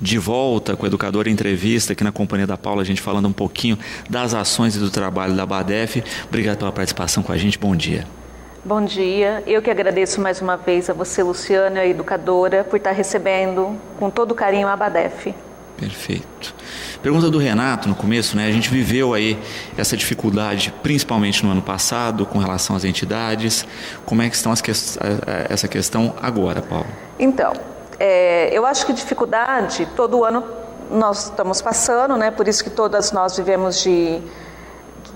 De volta com o Educador Entrevista, aqui na companhia da Paula, a gente falando um pouquinho das ações e do trabalho da Abadef. Obrigado pela participação com a gente, bom dia. Bom dia, eu que agradeço mais uma vez a você, Luciana, a educadora, por estar recebendo com todo carinho a Abadef. Perfeito. Pergunta do Renato no começo, né? A gente viveu aí essa dificuldade, principalmente no ano passado, com relação às entidades. Como é que estão essa questão agora, Paulo? Então, eu acho que dificuldade, todo ano nós estamos passando, né? Por isso que todas nós vivemos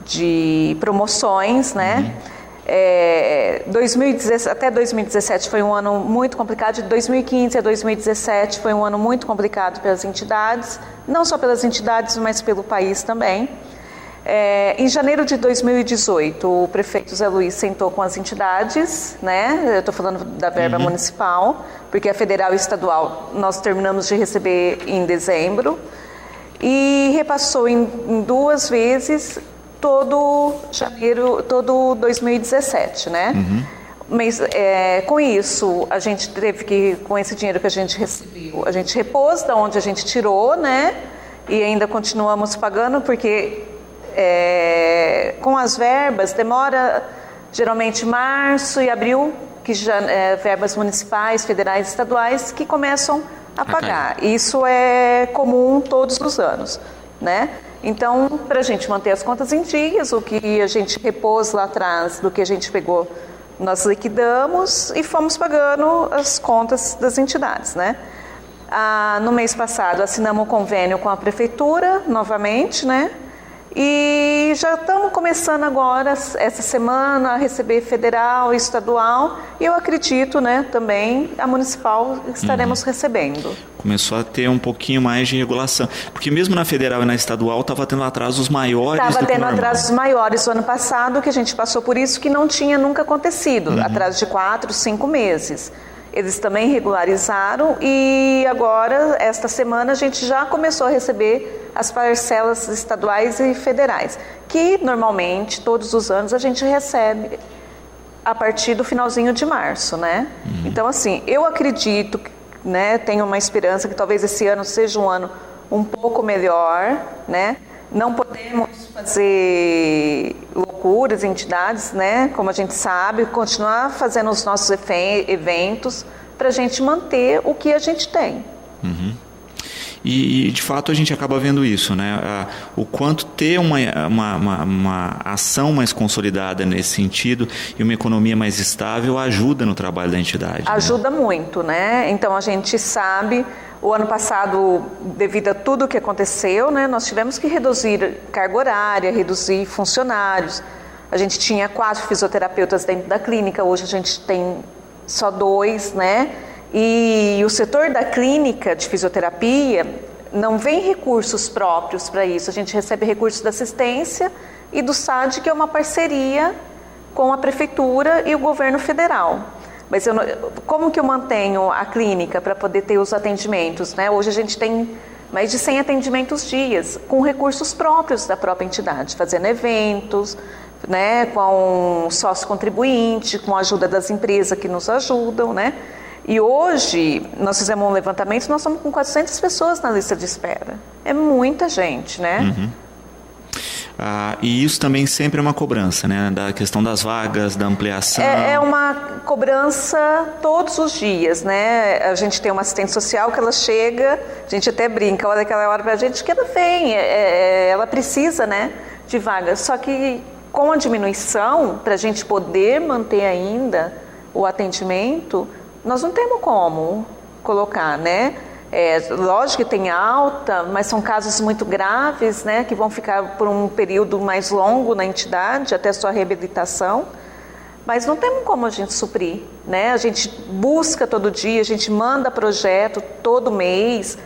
de promoções, né? 2017, até 2017 foi um ano muito complicado, de 2015 a 2017 foi um ano muito complicado pelas entidades, não só pelas entidades, mas pelo país também. Em janeiro de 2018, o prefeito Zé Luiz sentou com as entidades, né? Eu estou falando da verba municipal, porque a federal e estadual nós terminamos de receber em dezembro, e repassou em duas vezes todo 2017, né? Mas com isso, a gente teve que, com esse dinheiro que a gente recebeu, a gente repôs da onde a gente tirou, né? E ainda continuamos pagando, porque com as verbas demora geralmente março e abril, que já verbas municipais, federais, estaduais, que começam a pagar. Isso é comum todos os anos, né? Então, para a gente manter as contas em dias, o que a gente repôs lá atrás, do que a gente pegou, nós liquidamos e fomos pagando as contas das entidades, né? No mês passado, assinamos um convênio com a prefeitura, novamente, né? E já estamos começando agora, essa semana, a receber federal e estadual, e eu acredito, né, também a municipal estaremos recebendo. Começou a ter um pouquinho mais de regulação, porque mesmo na federal e na estadual estava tendo atrasos maiores. Estava tendo atrasos maiores o ano passado, que a gente passou por isso, que não tinha nunca acontecido, atraso de 4, 5 meses. Eles também regularizaram e agora, esta semana, a gente já começou a receber as parcelas estaduais e federais, que normalmente, todos os anos, a gente recebe a partir do finalzinho de março, né? Então, assim, eu acredito, né, tenho uma esperança que talvez esse ano seja um ano um pouco melhor, né? Não podemos fazer loucuras, entidades, né? Como a gente sabe, continuar fazendo os nossos eventos para a gente manter o que a gente tem. E de fato a gente acaba vendo isso, né? O quanto ter uma ação mais consolidada nesse sentido e uma economia mais estável ajuda no trabalho da entidade. Ajuda muito, né? Então a gente sabe, o ano passado, devido a tudo o que aconteceu, né, nós tivemos que reduzir carga horária, reduzir funcionários. A gente tinha 4 fisioterapeutas dentro da clínica, hoje a gente tem só 2, né? E o setor da clínica de fisioterapia não vem recursos próprios para isso. A gente recebe recursos da assistência e do SAD, que é uma parceria com a prefeitura e o governo federal. Mas como que eu mantenho a clínica para poder ter os atendimentos, né? Hoje a gente tem mais de 100 atendimentos dias, com recursos próprios da própria entidade, fazendo eventos, né? Com sócio contribuinte, com a ajuda das empresas que nos ajudam, né? E hoje, nós fizemos um levantamento, nós estamos com 400 pessoas na lista de espera. É muita gente, né? E isso também sempre é uma cobrança, né? Da questão das vagas, da ampliação. É uma cobrança todos os dias, né? A gente tem uma assistente social que ela chega, a gente até brinca, olha aquela hora pra gente que ela vem, ela precisa, né, de vagas. Só que com a diminuição, para a gente poder manter ainda o atendimento, nós não temos como colocar, né? Lógico que tem alta, mas são casos muito graves, né? Que vão ficar por um período mais longo na entidade, até sua reabilitação. Mas não temos como a gente suprir, né? A gente busca todo dia, a gente manda projeto todo mês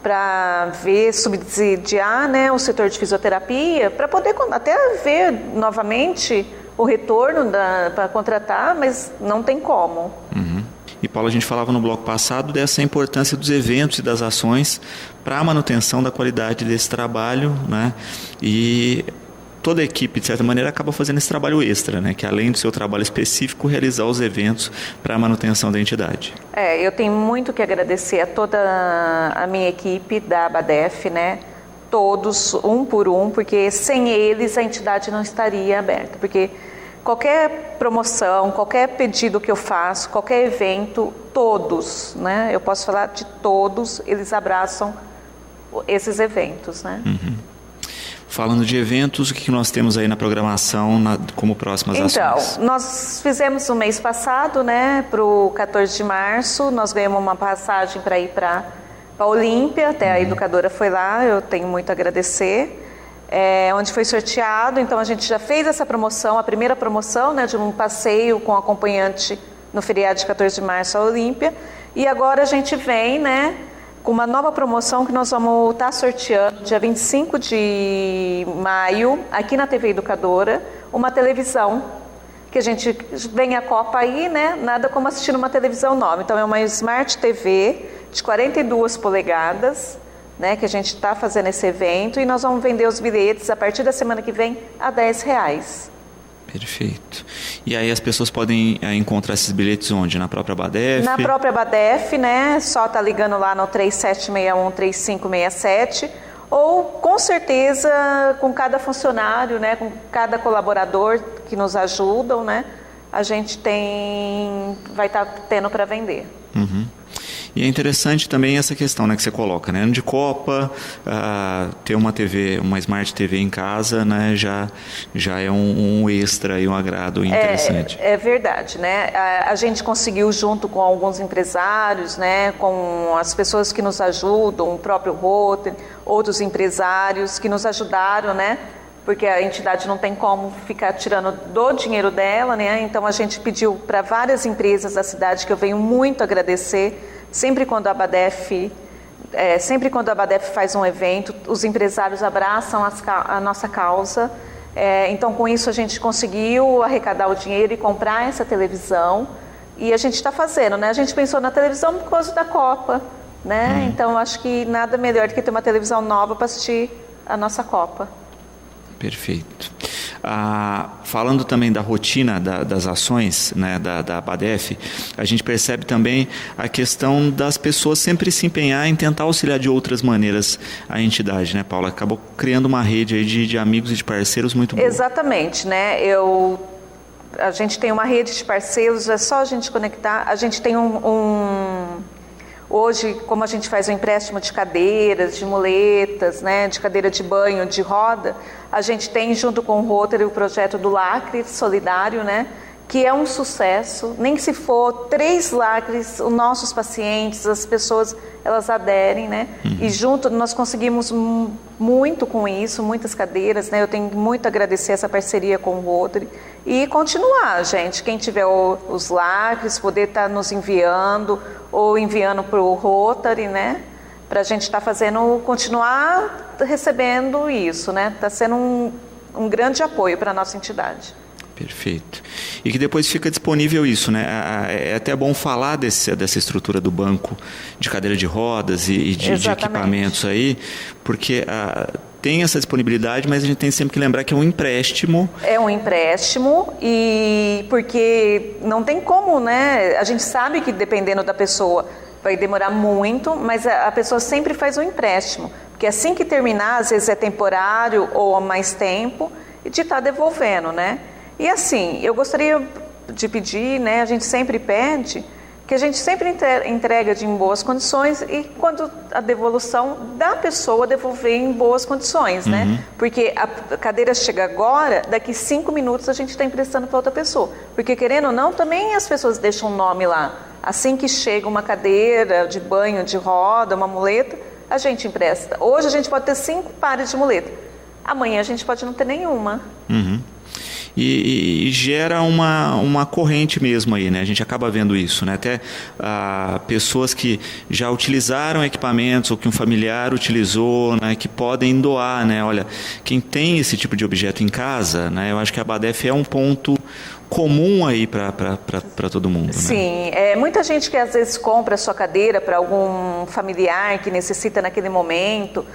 para ver, subsidiar, né, o setor de fisioterapia, para poder até ver novamente o retorno para contratar, mas não tem como. E, Paulo, a gente falava no bloco passado dessa importância dos eventos e das ações para a manutenção da qualidade desse trabalho, né? E toda a equipe, de certa maneira, acaba fazendo esse trabalho extra, né? Que além do seu trabalho específico, realizar os eventos para a manutenção da entidade. Eu tenho muito que agradecer a toda a minha equipe da ABADEF, né? Todos, um por um, porque sem eles a entidade não estaria aberta, porque qualquer promoção, qualquer pedido que eu faço, qualquer evento, todos, né? Eu posso falar de todos, eles abraçam esses eventos, né? Uhum. Falando de eventos, o que nós temos aí na programação como próximas ações? Então, nós fizemos no mês passado, né, para o 14 de março, nós ganhamos uma passagem para ir para a Olímpia, até a educadora foi lá, eu tenho muito a agradecer, onde foi sorteado. Então a gente já fez essa promoção, a primeira promoção, né, de um passeio com acompanhante no feriado de 14 de março à Olímpia, e agora a gente vem, né, com uma nova promoção que nós vamos estar sorteando dia 25 de maio, aqui na TV Educadora, uma televisão, que a gente vem a Copa aí, né, nada como assistir uma televisão nova. Então é uma Smart TV de 42 polegadas, né, que a gente está fazendo esse evento, e nós vamos vender os bilhetes a partir da semana que vem a R$10. Perfeito. E aí as pessoas podem encontrar esses bilhetes onde? Na própria ABADEF? Na própria ABADEF, né? Só tá ligando lá no 3761-3567, ou com certeza com cada funcionário, né? Com cada colaborador que nos ajudam, né? A gente vai estar tendo para vender. Uhum. E é interessante também essa questão, né, que você coloca, né? Ano de Copa, ter uma TV, uma Smart TV em casa, né, já é um extra e um agrado interessante. É verdade, né? A gente conseguiu, junto com alguns empresários, né, com as pessoas que nos ajudam, o próprio Rotary, outros empresários que nos ajudaram, né? Porque a entidade não tem como ficar tirando do dinheiro dela, né? Então a gente pediu para várias empresas da cidade, que eu venho muito agradecer. Sempre quando a ABADEF faz um evento, os empresários abraçam a nossa causa. Então, com isso, a gente conseguiu arrecadar o dinheiro e comprar essa televisão. E a gente está fazendo, né? A gente pensou na televisão por causa da Copa, né? Então, acho que nada melhor do que ter uma televisão nova para assistir a nossa Copa. Perfeito. Falando também da rotina das ações, né, da ABADEF, a gente percebe também a questão das pessoas sempre se empenhar em tentar auxiliar de outras maneiras a entidade, né, Paula? Acabou criando uma rede aí de amigos e de parceiros muito boa. Exatamente, né? A gente tem uma rede de parceiros, é só a gente conectar. A gente tem hoje, como a gente faz o empréstimo de cadeiras, de muletas, né, de cadeira de banho, de roda, a gente tem, junto com o Rotary, o projeto do Lacre Solidário, né, que é um sucesso. Nem se for 3 lacres, os nossos pacientes, as pessoas, elas aderem, né? E junto nós conseguimos muito com isso, muitas cadeiras, né? Eu tenho muito a agradecer essa parceria com o Rotary. E continuar, gente, quem tiver os lacres, poder estar nos enviando ou enviando para o Rotary, né? Para a gente estar continuar recebendo isso, né? Está sendo um grande apoio para a nossa entidade. Perfeito. E que depois fica disponível isso, né? É até bom falar dessa estrutura do banco de cadeira de rodas e de equipamentos aí, porque tem essa disponibilidade, mas a gente tem sempre que lembrar que é um empréstimo. É um empréstimo, e porque não tem como, né? A gente sabe que dependendo da pessoa vai demorar muito, mas a pessoa sempre faz um empréstimo, porque assim que terminar, às vezes é temporário ou há mais tempo, e de estar devolvendo, né? E assim, eu gostaria de pedir, né, a gente sempre pede, que a gente sempre entrega em boas condições, e quando a devolução da pessoa devolver em boas condições, né? Porque a cadeira chega agora, daqui 5 minutos a gente está emprestando para outra pessoa. Porque querendo ou não, também as pessoas deixam um nome lá. Assim que chega uma cadeira de banho, de roda, uma muleta, a gente empresta. Hoje a gente pode ter 5 pares de muleta. Amanhã a gente pode não ter nenhuma. E gera uma corrente mesmo aí, né? A gente acaba vendo isso, né? Até pessoas que já utilizaram equipamentos ou que um familiar utilizou, né? Que podem doar, né? Olha, quem tem esse tipo de objeto em casa, né? Eu acho que a ABADEF é um ponto comum aí para todo mundo, né? Sim, muita gente que às vezes compra a sua cadeira para algum familiar que necessita naquele momento.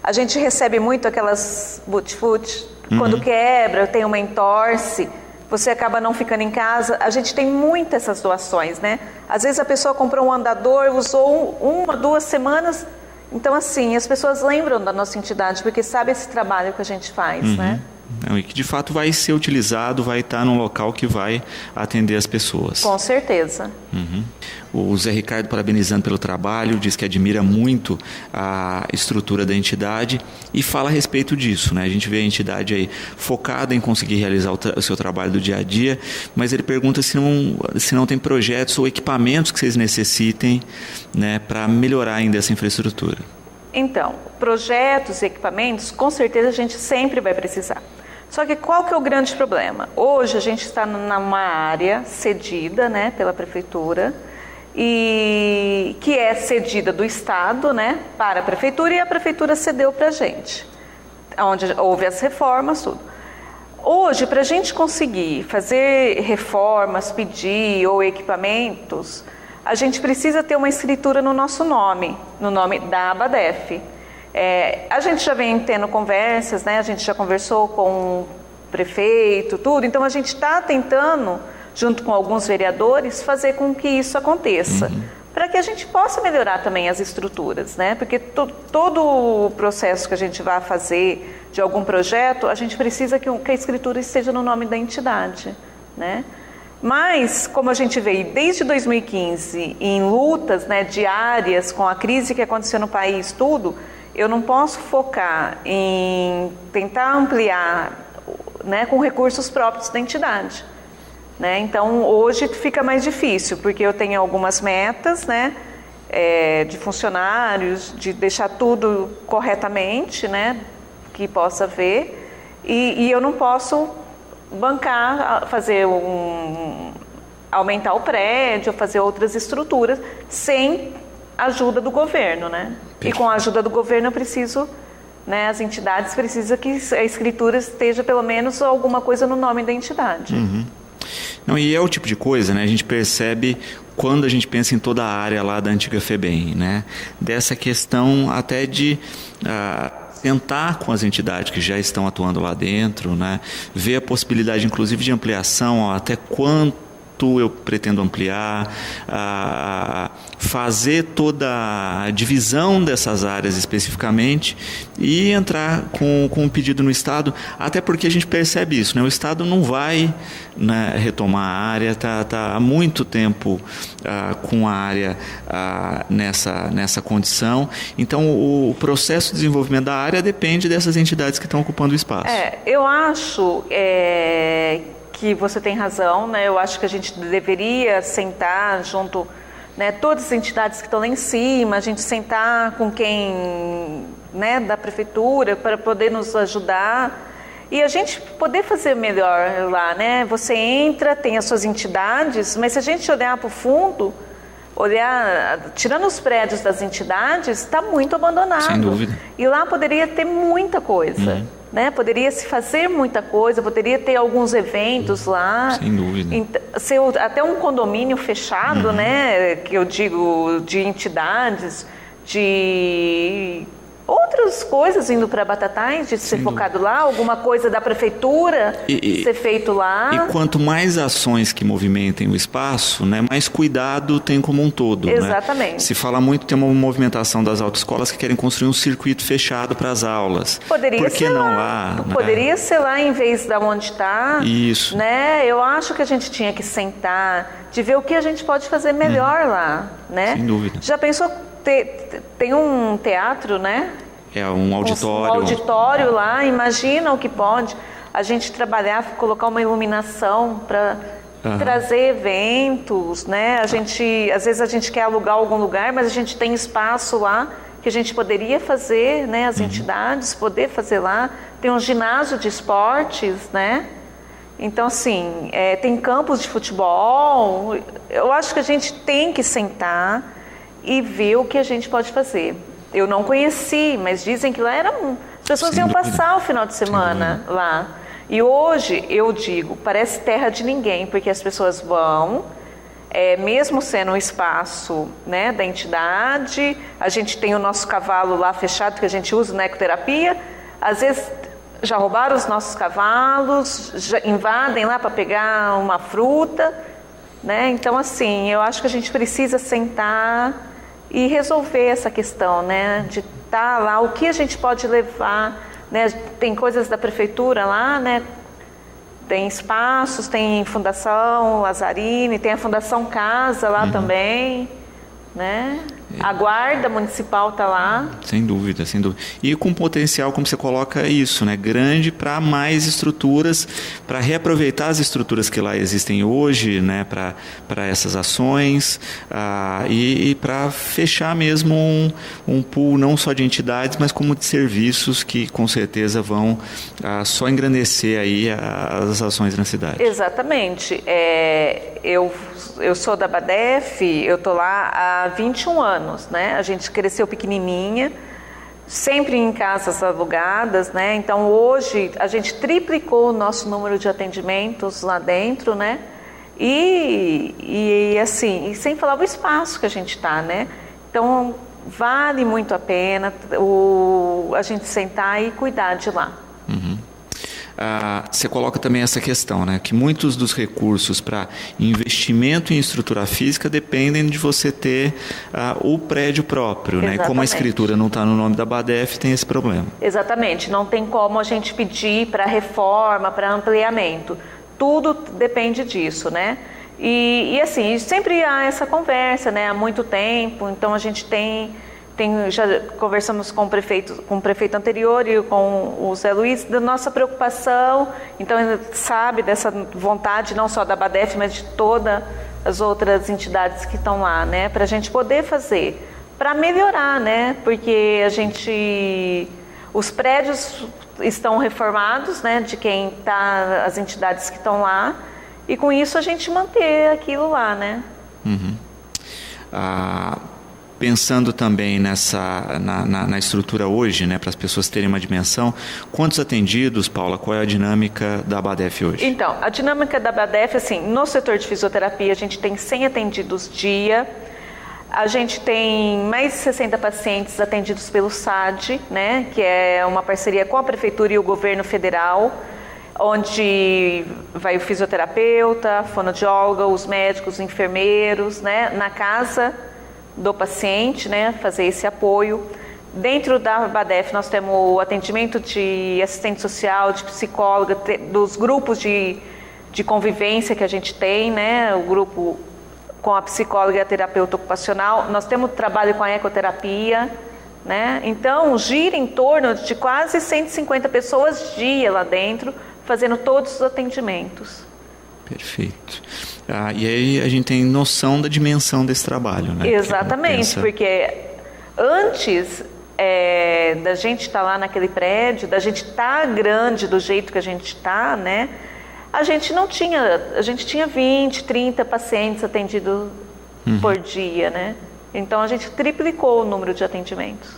A gente recebe muito aquelas boot-foot, Quando quebra, tem uma entorse, você acaba não ficando em casa. A gente tem muitas essas doações, né? Às vezes a pessoa comprou um andador, usou 1, 2 semanas. Então, assim, as pessoas lembram da nossa entidade, porque sabe esse trabalho que a gente faz, né? E que de fato vai ser utilizado, vai estar num local que vai atender as pessoas. Com certeza. O Zé Ricardo, parabenizando pelo trabalho, diz que admira muito a estrutura da entidade e fala a respeito disso, né? A gente vê a entidade aí focada em conseguir realizar o seu trabalho do dia a dia, mas ele pergunta se não tem projetos ou equipamentos que vocês necessitem, né, para melhorar ainda essa infraestrutura. Então, projetos e equipamentos, com certeza a gente sempre vai precisar. Só que qual que é o grande problema? Hoje a gente está numa área cedida, né, pela prefeitura, e que é cedida do Estado, né, para a prefeitura, e a prefeitura cedeu para a gente, onde houve as reformas, tudo. Hoje, para a gente conseguir fazer reformas, pedir ou equipamentos, a gente precisa ter uma escritura no nosso nome, no nome da ABADEF. A gente já vem tendo conversas, né? A gente já conversou com o prefeito, tudo, então a gente está tentando, junto com alguns vereadores, fazer com que isso aconteça, para que a gente possa melhorar também as estruturas, né? Porque todo o processo que a gente vai fazer de algum projeto, a gente precisa que a escritura esteja no nome da entidade, né? Mas, como a gente veio desde 2015 em lutas, né, diárias com a crise que aconteceu no país, tudo, eu não posso focar em tentar ampliar, né, com recursos próprios da entidade, né? Então, hoje fica mais difícil, porque eu tenho algumas metas, né, de funcionários, de deixar tudo corretamente, né, que possa ver, e eu não posso bancar, fazer aumentar o prédio, fazer outras estruturas, sem ajuda do governo, né? E com a ajuda do governo eu preciso, né, as entidades precisam que a escritura esteja pelo menos alguma coisa no nome da entidade. Não, e é o tipo de coisa, né? A gente percebe quando a gente pensa em toda a área lá da antiga FEBEM, né? Dessa questão até de sentar com as entidades que já estão atuando lá dentro, né? Ver a possibilidade, inclusive, de ampliação, até quanto eu pretendo ampliar, fazer toda a divisão dessas áreas especificamente e entrar com um pedido no Estado, até porque a gente percebe isso, né? O Estado não vai, né, retomar a área, está há muito tempo com a área nessa condição, então o processo de desenvolvimento da área depende dessas entidades que estão ocupando o espaço. Eu acho que você tem razão, né? Eu acho que a gente deveria sentar junto, né, todas as entidades que estão lá em cima, a gente sentar com quem, né, da prefeitura para poder nos ajudar e a gente poder fazer melhor lá, né? Você entra, tem as suas entidades, mas se a gente olhar para o fundo, tirando os prédios das entidades, está muito abandonado. Sem dúvida. E lá poderia ter muita coisa. Né? Poderia se fazer muita coisa, poderia ter alguns eventos lá. Sem dúvida. Até um condomínio fechado, né? Que eu digo, de entidades, de outras coisas indo para Batatais, de ser focado lá, alguma coisa da prefeitura ser feito lá. E quanto mais ações que movimentem o espaço, né, mais cuidado tem como um todo. Exatamente. Né? Se fala muito, tem uma movimentação das autoescolas que querem construir um circuito fechado para as aulas. Poderia Por que ser não lá? Né? Poderia ser lá em vez da onde está. Isso. Né? Eu acho que a gente tinha que sentar, de ver o que a gente pode fazer melhor lá. Né? Sem dúvida. Já pensou... Tem um teatro, né? É um auditório. Um auditório lá, imagina o que pode. A gente trabalhar, colocar uma iluminação para trazer eventos, né? Às vezes a gente quer alugar algum lugar, mas a gente tem espaço lá que a gente poderia fazer, né? As entidades poder fazer lá. Tem um ginásio de esportes, né? Então, assim, tem campos de futebol. Eu acho que a gente tem que sentar e ver o que a gente pode fazer. Eu não conheci, mas dizem que lá as pessoas iam passar o final de semana lá. E hoje, eu digo, parece terra de ninguém, porque as pessoas vão, mesmo sendo um espaço, né, da entidade, a gente tem o nosso cavalo lá fechado, que a gente usa na ecoterapia, às vezes já roubaram os nossos cavalos, já invadem lá para pegar uma fruta, né? Então, assim, eu acho que a gente precisa sentar e resolver essa questão, né? De estar lá, o que a gente pode levar, né? Tem coisas da prefeitura lá, né? Tem espaços, tem Fundação Lazzarini, tem a Fundação Casa lá também, né? A Guarda Municipal está lá. Sem dúvida, sem dúvida. E com potencial, como você coloca isso, né? Grande para mais estruturas, para reaproveitar as estruturas que lá existem hoje, né? Para essas ações e para fechar mesmo um pool não só de entidades, mas como de serviços que com certeza vão só engrandecer aí as ações na cidade. Exatamente. Eu sou da BADEF, eu estou lá há 21 anos, né? A gente cresceu pequenininha, sempre em casas alugadas, né? Então hoje a gente triplicou o nosso número de atendimentos lá dentro, né? E assim, e sem falar o espaço que a gente está, né? Então vale muito a pena a gente sentar e cuidar de lá. Você coloca também essa questão, né, que muitos dos recursos para investimento em estrutura física dependem de você ter o prédio próprio, né? E como a escritura não está no nome da BADEF, tem esse problema. Exatamente, não tem como a gente pedir para reforma, para ampliamento. Tudo depende disso, né? E assim, sempre há essa conversa, né? Há muito tempo, então a gente já conversamos com o prefeito anterior e com o Zé Luiz da nossa preocupação, então ele sabe dessa vontade não só da BADEF, mas de todas as outras entidades que estão lá, né, para a gente poder fazer, para melhorar, né, porque os prédios estão reformados, né, de quem está, as entidades que estão lá, e com isso a gente manter aquilo lá, né. Pensando também na estrutura hoje, né, para as pessoas terem uma dimensão, quantos atendidos, Paula, qual é a dinâmica da BADEF hoje? Então, a dinâmica da BADEF, assim, no setor de fisioterapia a gente tem 100 atendidos dia, a gente tem mais de 60 pacientes atendidos pelo SAD, né, que é uma parceria com a Prefeitura e o Governo Federal, onde vai o fisioterapeuta, a fonoaudióloga, os médicos, os enfermeiros, né, na casa do paciente, né, fazer esse apoio. Dentro da BADEF nós temos o atendimento de assistente social, de psicóloga, dos grupos de convivência que a gente tem, né, o grupo com a psicóloga e a terapeuta ocupacional. Nós temos trabalho com a ecoterapia, né, então gira em torno de quase 150 pessoas dia lá dentro, fazendo todos os atendimentos. Perfeito. E aí a gente tem noção da dimensão desse trabalho, né? Exatamente, porque antes da gente estar lá naquele prédio, da gente estar grande do jeito que a gente está, né? A gente tinha 20, 30 pacientes atendidos por dia, né? Então a gente triplicou o número de atendimentos.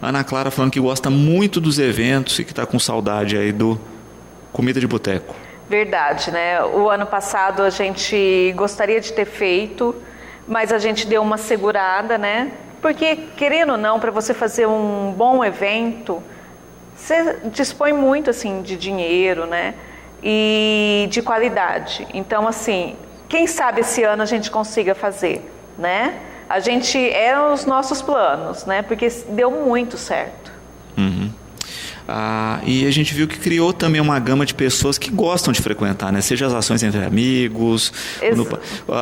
Ana Clara falando que gosta muito dos eventos e que está com saudade aí do Comida de Boteco. Verdade, né? O ano passado a gente gostaria de ter feito, mas a gente deu uma segurada, né? Porque, querendo ou não, para você fazer um bom evento, você dispõe muito, assim, de dinheiro, né? E de qualidade. Então, assim, quem sabe esse ano a gente consiga fazer, né? A gente eram os nossos planos, né? Porque deu muito certo. E a gente viu que criou também uma gama de pessoas que gostam de frequentar, né? Seja as ações entre amigos,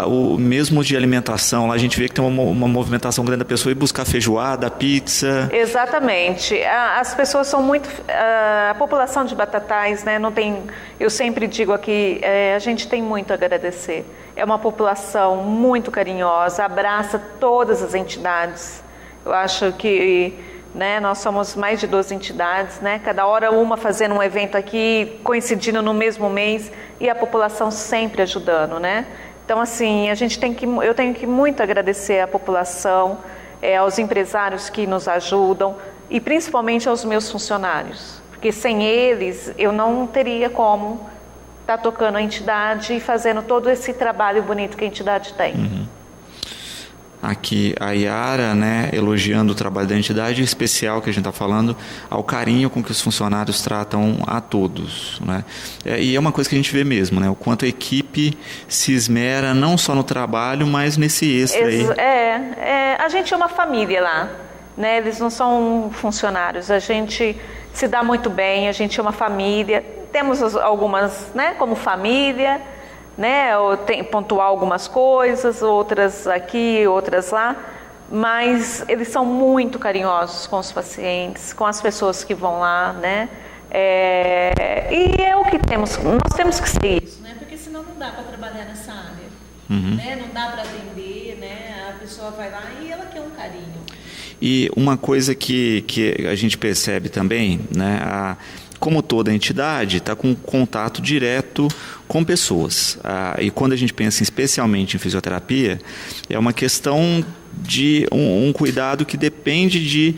o mesmo de alimentação. Lá a gente vê que tem uma movimentação grande da pessoa ir buscar feijoada, pizza. Exatamente. As pessoas são muito... A população de Batatais, né? Não tem... Eu sempre digo aqui, a gente tem muito a agradecer. É uma população muito carinhosa, abraça todas as entidades. Eu acho que... né, nós somos mais de 12 entidades, né, cada hora uma fazendo um evento aqui, coincidindo no mesmo mês, e a população sempre ajudando, né? Então, assim, eu tenho que muito agradecer à população, aos empresários que nos ajudam, e principalmente aos meus funcionários, porque sem eles eu não teria como estar tocando a entidade e fazendo todo esse trabalho bonito que a entidade tem. aqui a Yara, né, elogiando o trabalho da entidade, em especial que a gente está falando, ao carinho com que os funcionários tratam a todos, né? E é uma coisa que a gente vê mesmo, né, o quanto a equipe se esmera não só no trabalho, mas nesse extra aí. A gente é uma família lá, né? Eles não são funcionários, a gente se dá muito bem, a gente é uma família, temos algumas, né, como família, né, ou pontuar algumas coisas, outras aqui, outras lá, mas eles são muito carinhosos com os pacientes, com as pessoas que vão lá, né, e é o que temos, nós temos que ser isso, né, porque senão não dá para trabalhar nessa área, né, não dá para atender, né, a pessoa vai lá e ela quer um carinho. E uma coisa que a gente percebe também, né, como toda entidade, está com contato direto com pessoas. E quando a gente pensa especialmente em fisioterapia, é uma questão de um cuidado que depende de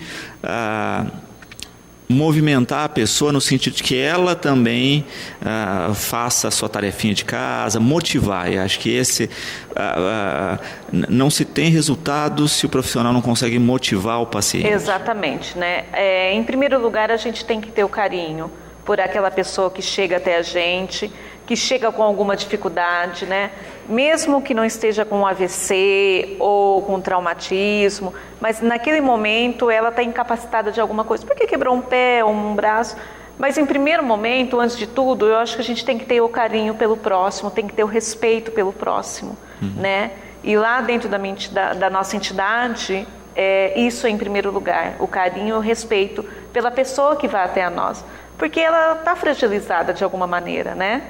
movimentar a pessoa no sentido de que ela também faça a sua tarefinha de casa, motivar. Eu acho que não se tem resultado se o profissional não consegue motivar o paciente. Exatamente, né? Em primeiro lugar, a gente tem que ter o carinho por aquela pessoa que chega até a gente, que chega com alguma dificuldade, né? Mesmo que não esteja com um AVC ou com um traumatismo, mas naquele momento ela está incapacitada de alguma coisa, porque quebrou um pé ou um braço. Mas em primeiro momento, antes de tudo, eu acho que a gente tem que ter o carinho pelo próximo, tem que ter o respeito pelo próximo, né? E lá dentro da nossa entidade, isso é em primeiro lugar, o carinho e o respeito pela pessoa que vai até a nós, porque ela está fragilizada de alguma maneira, né?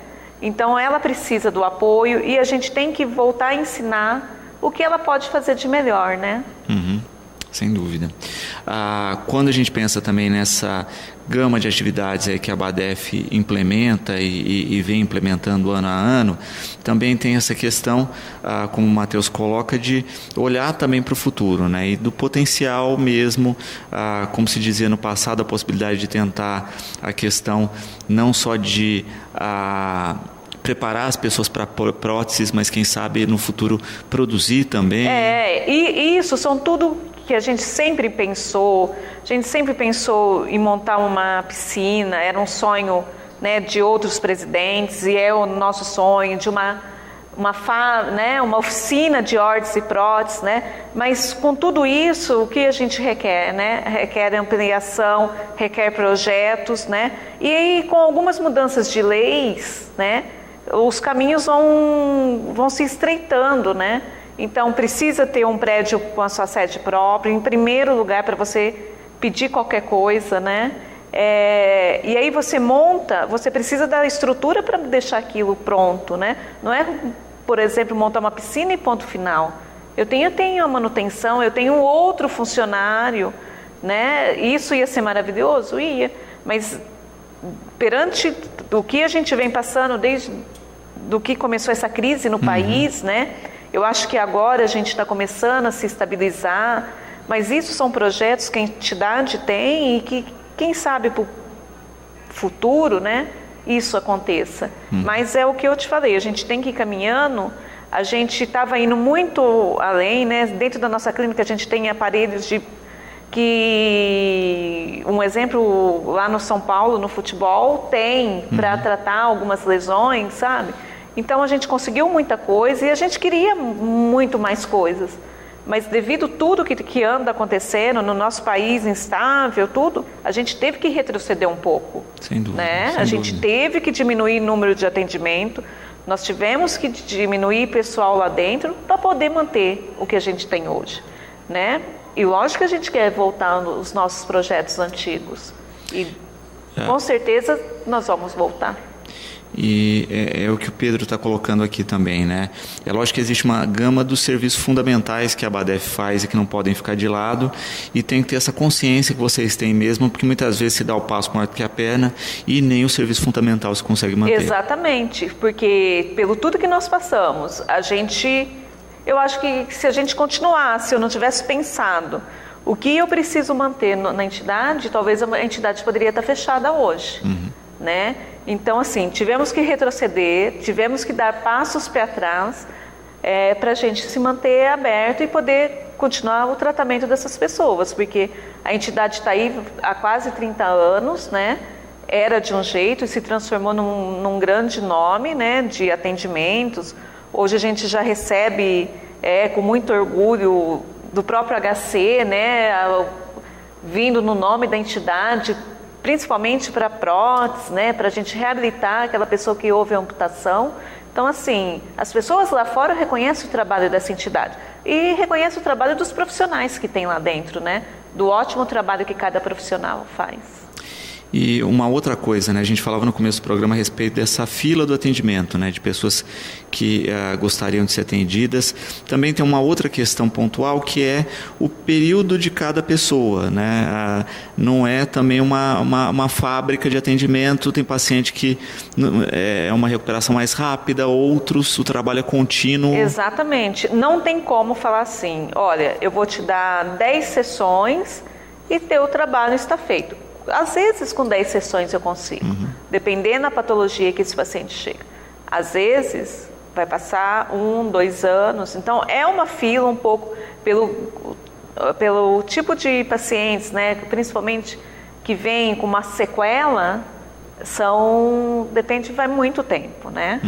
Então ela precisa do apoio e a gente tem que voltar a ensinar o que ela pode fazer de melhor, né? Sem dúvida. Quando a gente pensa também nessa gama de atividades aí que a ABADEF implementa e vem implementando ano a ano, também tem essa questão, como o Matheus coloca, de olhar também para o futuro, né? E do potencial mesmo, como se dizia no passado, a possibilidade de tentar a questão não só de preparar as pessoas para próteses, mas quem sabe no futuro produzir também. E isso são tudo que a gente sempre pensou. A gente sempre pensou em montar uma piscina, era um sonho, né, de outros presidentes, e é o nosso sonho de uma oficina de órteses e próteses, né? Mas com tudo isso, o que a gente requer, né? Requer ampliação, requer projetos, né? E aí, com algumas mudanças de leis, né, os caminhos vão se estreitando, né? Então, precisa ter um prédio com a sua sede própria, em primeiro lugar, para você pedir qualquer coisa, né? E aí você precisa da estrutura para deixar aquilo pronto, né? Não é, por exemplo, montar uma piscina e ponto final. Eu tenho a manutenção, eu tenho outro funcionário, né? Isso ia ser maravilhoso? Ia. Mas perante o que a gente vem passando desde do que começou essa crise no país, né? Eu acho que agora a gente está começando a se estabilizar, mas isso são projetos que a entidade tem e que, quem sabe, para o futuro, né, isso aconteça. Mas é o que eu te falei, a gente tem que ir caminhando, a gente estava indo muito além, né? Dentro da nossa clínica a gente tem aparelhos um exemplo, lá no São Paulo, no futebol, tem para tratar algumas lesões, sabe? Então a gente conseguiu muita coisa e a gente queria muito mais coisas. Mas devido a tudo que anda acontecendo no nosso país instável, tudo, a gente teve que retroceder um pouco. Sem dúvida. Né? A gente teve que diminuir o número de atendimento, nós tivemos que diminuir pessoal lá dentro para poder manter o que a gente tem hoje. Né? E lógico que a gente quer voltar nos nossos projetos antigos. E com certeza nós vamos voltar. E é o que o Pedro está colocando aqui também, né? É lógico que existe uma gama dos serviços fundamentais que a ABADEF faz e que não podem ficar de lado, e tem que ter essa consciência que vocês têm mesmo, porque muitas vezes se dá o passo maior do que a perna e nem o serviço fundamental se consegue manter. Exatamente, porque pelo tudo que nós passamos, eu acho que se a gente continuasse, se eu não tivesse pensado o que eu preciso manter na entidade, talvez a entidade poderia estar fechada hoje, né? Então, assim, tivemos que retroceder, tivemos que dar passos para trás, para a gente se manter aberto e poder continuar o tratamento dessas pessoas, porque a entidade está aí há quase 30 anos, né? Era de um jeito e se transformou num grande nome, né, de atendimentos. Hoje a gente já recebe com muito orgulho do próprio HC, né, vindo no nome da entidade, principalmente para prótese, né, para a gente reabilitar aquela pessoa que houve a amputação. Então, assim, as pessoas lá fora reconhecem o trabalho dessa entidade e reconhecem o trabalho dos profissionais que tem lá dentro, né, do ótimo trabalho que cada profissional faz. E uma outra coisa, né, a gente falava no começo do programa a respeito dessa fila do atendimento, né, de pessoas que gostariam de ser atendidas. Também tem uma outra questão pontual que é o período de cada pessoa, né? Não é também uma fábrica de atendimento, tem paciente que é uma recuperação mais rápida, outros o trabalho é contínuo. Exatamente, não tem como falar assim, olha, eu vou te dar 10 sessões e teu trabalho está feito. Às vezes com 10 sessões eu consigo, dependendo da patologia que esse paciente chega. Às vezes vai passar 1, 2 anos, então é uma fila um pouco pelo tipo de pacientes, né, principalmente que vêm com uma sequela, vai muito tempo, né?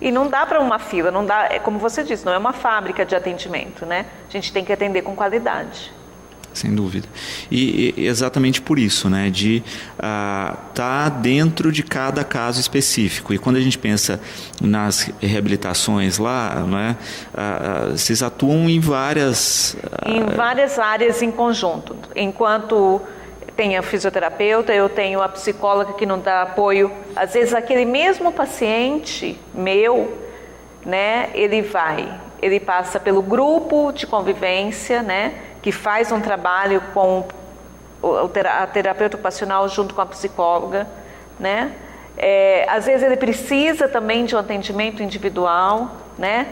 E não dá para uma fila, não dá, como você disse, não é uma fábrica de atendimento, né? A gente tem que atender com qualidade. Sem dúvida. E exatamente por isso, né, de tá dentro de cada caso específico. E quando a gente pensa nas reabilitações lá, né, vocês atuam em várias áreas em conjunto. Enquanto tem a fisioterapeuta, eu tenho a psicóloga que não dá apoio. Às vezes aquele mesmo paciente meu, né, ele passa pelo grupo de convivência, né, que faz um trabalho com a terapeuta ocupacional junto com a psicóloga, né? Às vezes ele precisa também de um atendimento individual, né?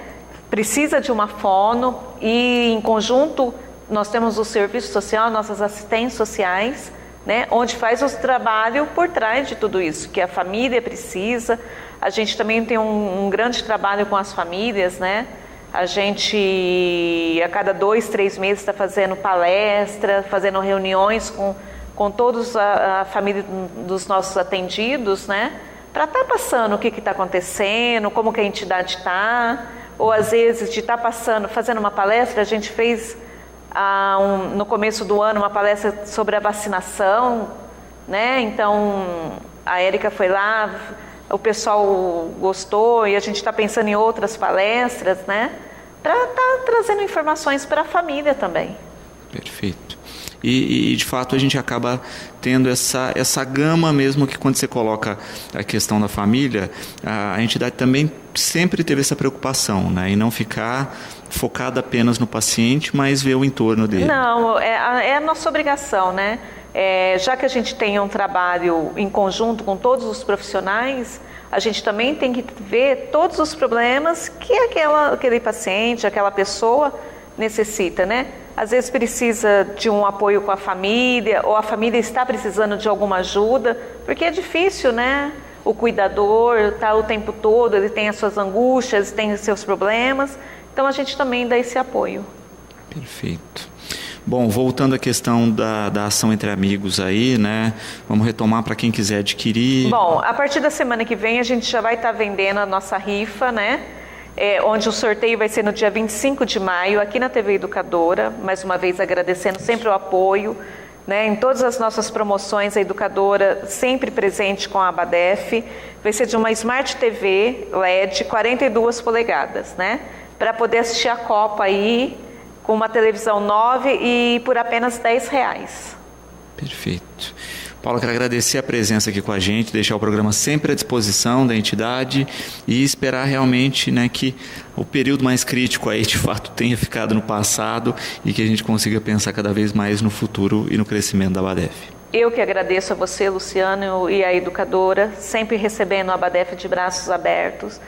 Precisa de uma fono e em conjunto nós temos o serviço social, nossas assistentes sociais, né? Onde faz o trabalho por trás de tudo isso, que a família precisa. A gente também tem um grande trabalho com as famílias, né? A gente, a cada 2, 3 meses, está fazendo palestra, fazendo reuniões com todos a família dos nossos atendidos, né? Para estar passando o que está acontecendo, como que a entidade está, ou às vezes de estar fazendo uma palestra. A gente fez no começo do ano uma palestra sobre a vacinação, né? Então a Érica foi lá, o pessoal gostou e a gente está pensando em outras palestras, né? Para estar trazendo informações para a família também. Perfeito. E de fato a gente acaba tendo essa gama mesmo, que quando você coloca a questão da família, a entidade também sempre teve essa preocupação, né? E não ficar focada apenas no paciente, mas ver o entorno dele. Não, é a nossa obrigação, né? Já que a gente tem um trabalho em conjunto com todos os profissionais, a gente também tem que ver todos os problemas que aquele paciente, aquela pessoa necessita, né? Às vezes precisa de um apoio com a família, ou a família está precisando de alguma ajuda, porque é difícil, né? O cuidador está o tempo todo, ele tem as suas angústias, tem os seus problemas, então a gente também dá esse apoio. Perfeito. Bom, voltando à questão da ação entre amigos aí, né? Vamos retomar para quem quiser adquirir. Bom, a partir da semana que vem a gente já vai estar vendendo a nossa rifa, né? Onde o sorteio vai ser no dia 25 de maio, aqui na TV Educadora. Mais uma vez agradecendo sempre o apoio, né? Em todas as nossas promoções, a Educadora sempre presente com a Abadef. Vai ser de uma Smart TV LED 42 polegadas, né? Para poder assistir a Copa aí, com uma televisão 9 e por apenas R$10. Perfeito. Paulo, quero agradecer a presença aqui com a gente, deixar o programa sempre à disposição da entidade e esperar realmente, né, que o período mais crítico aí de fato tenha ficado no passado e que a gente consiga pensar cada vez mais no futuro e no crescimento da Abadef. Eu que agradeço a você, Luciano, e a Educadora, sempre recebendo a Abadef de braços abertos.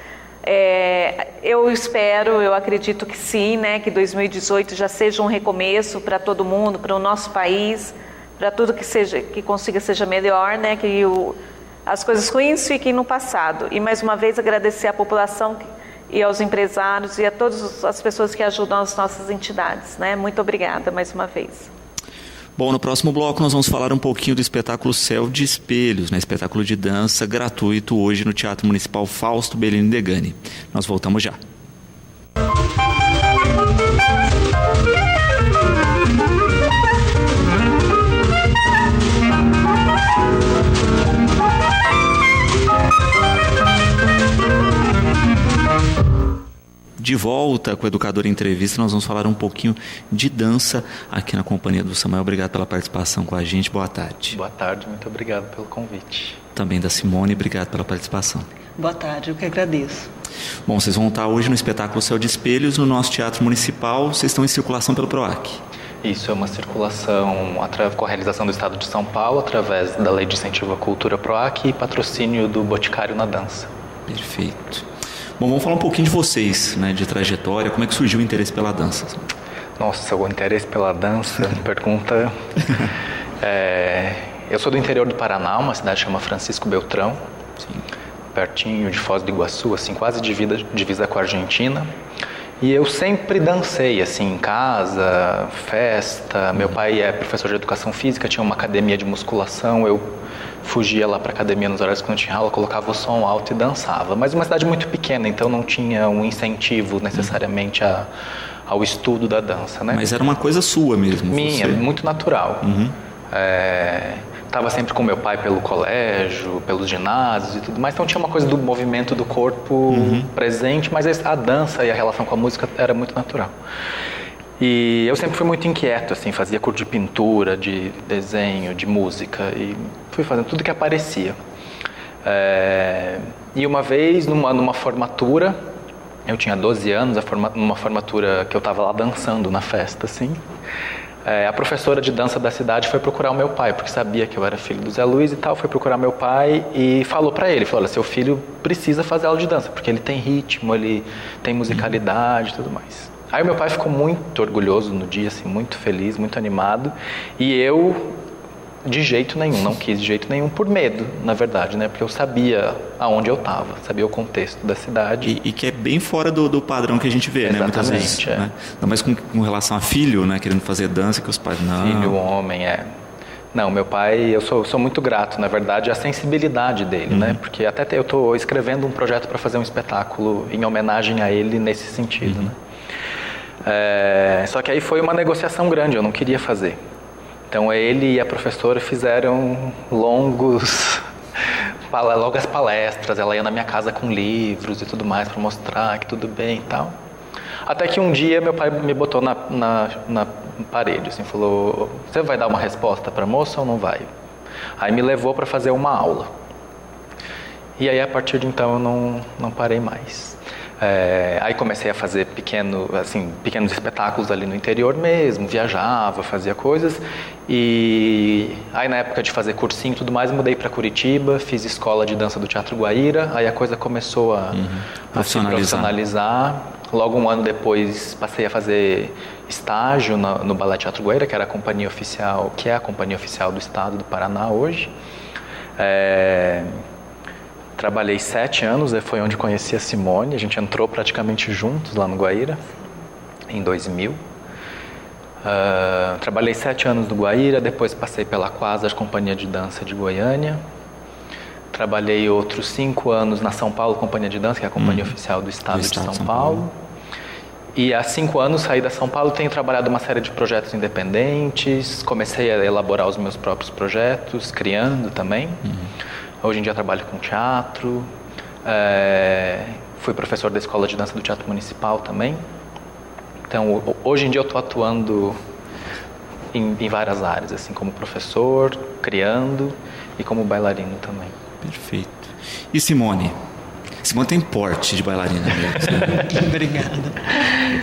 Eu acredito que sim, né, que 2018 já seja um recomeço para todo mundo, para o nosso país, para tudo que consiga seja melhor, né, que as coisas ruins fiquem no passado. E mais uma vez agradecer à população e aos empresários e a todas as pessoas que ajudam as nossas entidades, né? Muito obrigada mais uma vez. Bom, no próximo bloco nós vamos falar um pouquinho do espetáculo Céu de Espelhos, né? Espetáculo de dança gratuito hoje no Teatro Municipal Fausto Bellini Degani. Nós voltamos já. De volta com o Educador em Entrevista, nós vamos falar um pouquinho de dança aqui na companhia do Samuel. Obrigado pela participação com a gente. Boa tarde. Boa tarde, muito obrigado pelo convite. Também da Simone, obrigado pela participação. Boa tarde, eu que agradeço. Bom, vocês vão estar hoje no espetáculo Céu de Espelhos, no nosso Teatro Municipal. Vocês estão em circulação pelo PROAC. Isso, é uma circulação com a realização do Estado de São Paulo, através da Lei de Incentivo à Cultura PROAC e patrocínio do Boticário na Dança. Perfeito. Bom, vamos falar um pouquinho de vocês, né, de trajetória. Como é que surgiu o interesse pela dança? Nossa, o interesse pela dança, pergunta... eu sou do interior do Paraná, uma cidade que chama Francisco Beltrão. Sim. Pertinho de Foz do Iguaçu, assim, quase divisa com a Argentina. E eu sempre dancei, assim, em casa, festa. Meu pai é professor de educação física, tinha uma academia de musculação. Eu fugia lá para a academia nos horários que não tinha aula, colocava o som alto e dançava. Mas uma cidade muito pequena, então não tinha um incentivo necessariamente ao estudo da dança, né? Mas era uma coisa sua mesmo? Minha, você. muito natural. Estava sempre com meu pai pelo colégio, pelos ginásios e tudo mais, então tinha uma coisa do movimento do corpo presente, mas a dança e a relação com a música era muito natural. E eu sempre fui muito inquieto, assim, fazia curso de pintura, de desenho, de música, e fui fazendo tudo que aparecia. E uma vez, numa formatura, eu tinha 12 anos, numa formatura que eu estava lá dançando na festa, assim, a professora de dança da cidade foi procurar o meu pai, porque sabia que eu era filho do Zé Luiz e tal, foi procurar meu pai e falou para ele, olha, seu filho precisa fazer aula de dança, porque ele tem ritmo, ele tem musicalidade e tudo mais. Aí o meu pai ficou muito orgulhoso no dia, assim, muito feliz, muito animado, e eu, de jeito nenhum, não quis de jeito nenhum, por medo, na verdade, né, porque eu sabia aonde eu estava, sabia o contexto da cidade. E que é bem fora do padrão que a gente vê, né, muitas vezes. Né? Não, mas com relação a filho, né, querendo fazer dança, que os pais não... Filho, homem, Não, meu pai, eu sou muito grato, na verdade, à sensibilidade dele, né, porque até eu estou escrevendo um projeto para fazer um espetáculo em homenagem a ele nesse sentido, né. Só que aí foi uma negociação grande, eu não queria fazer. Então ele e a professora fizeram longas palestras, ela ia na minha casa com livros e tudo mais para mostrar que tudo bem e tal. Até que um dia meu pai me botou na parede, assim, falou, você vai dar uma resposta para a moça ou não vai? Aí me levou para fazer uma aula. E aí a partir de então eu não parei mais. Aí comecei a fazer pequenos espetáculos ali no interior mesmo, viajava, fazia coisas. E aí na época de fazer cursinho e tudo mais, mudei para Curitiba, fiz escola de dança do Teatro Guaíra, aí a coisa começou a se profissionalizar. Logo um ano depois passei a fazer estágio no Balé Teatro Guaíra, que era a companhia oficial, que é a companhia oficial do estado do Paraná hoje. Trabalhei 7 anos, foi onde conheci a Simone, a gente entrou praticamente juntos lá no Guaíra, em 2000. Trabalhei 7 anos no Guaíra, depois passei pela Quasar, Companhia de Dança de Goiânia. Trabalhei outros 5 anos na São Paulo Companhia de Dança, que é a companhia oficial do estado de São Paulo. E há 5 anos saí da São Paulo, tenho trabalhado uma série de projetos independentes, comecei a elaborar os meus próprios projetos, criando também. Hoje em dia trabalho com teatro, fui professor da Escola de Dança do Teatro Municipal também. Então, hoje em dia eu estou atuando em várias áreas, assim, como professor, criando e como bailarino também. Perfeito. E Simone? Simone tem porte de bailarina mesmo. Obrigada.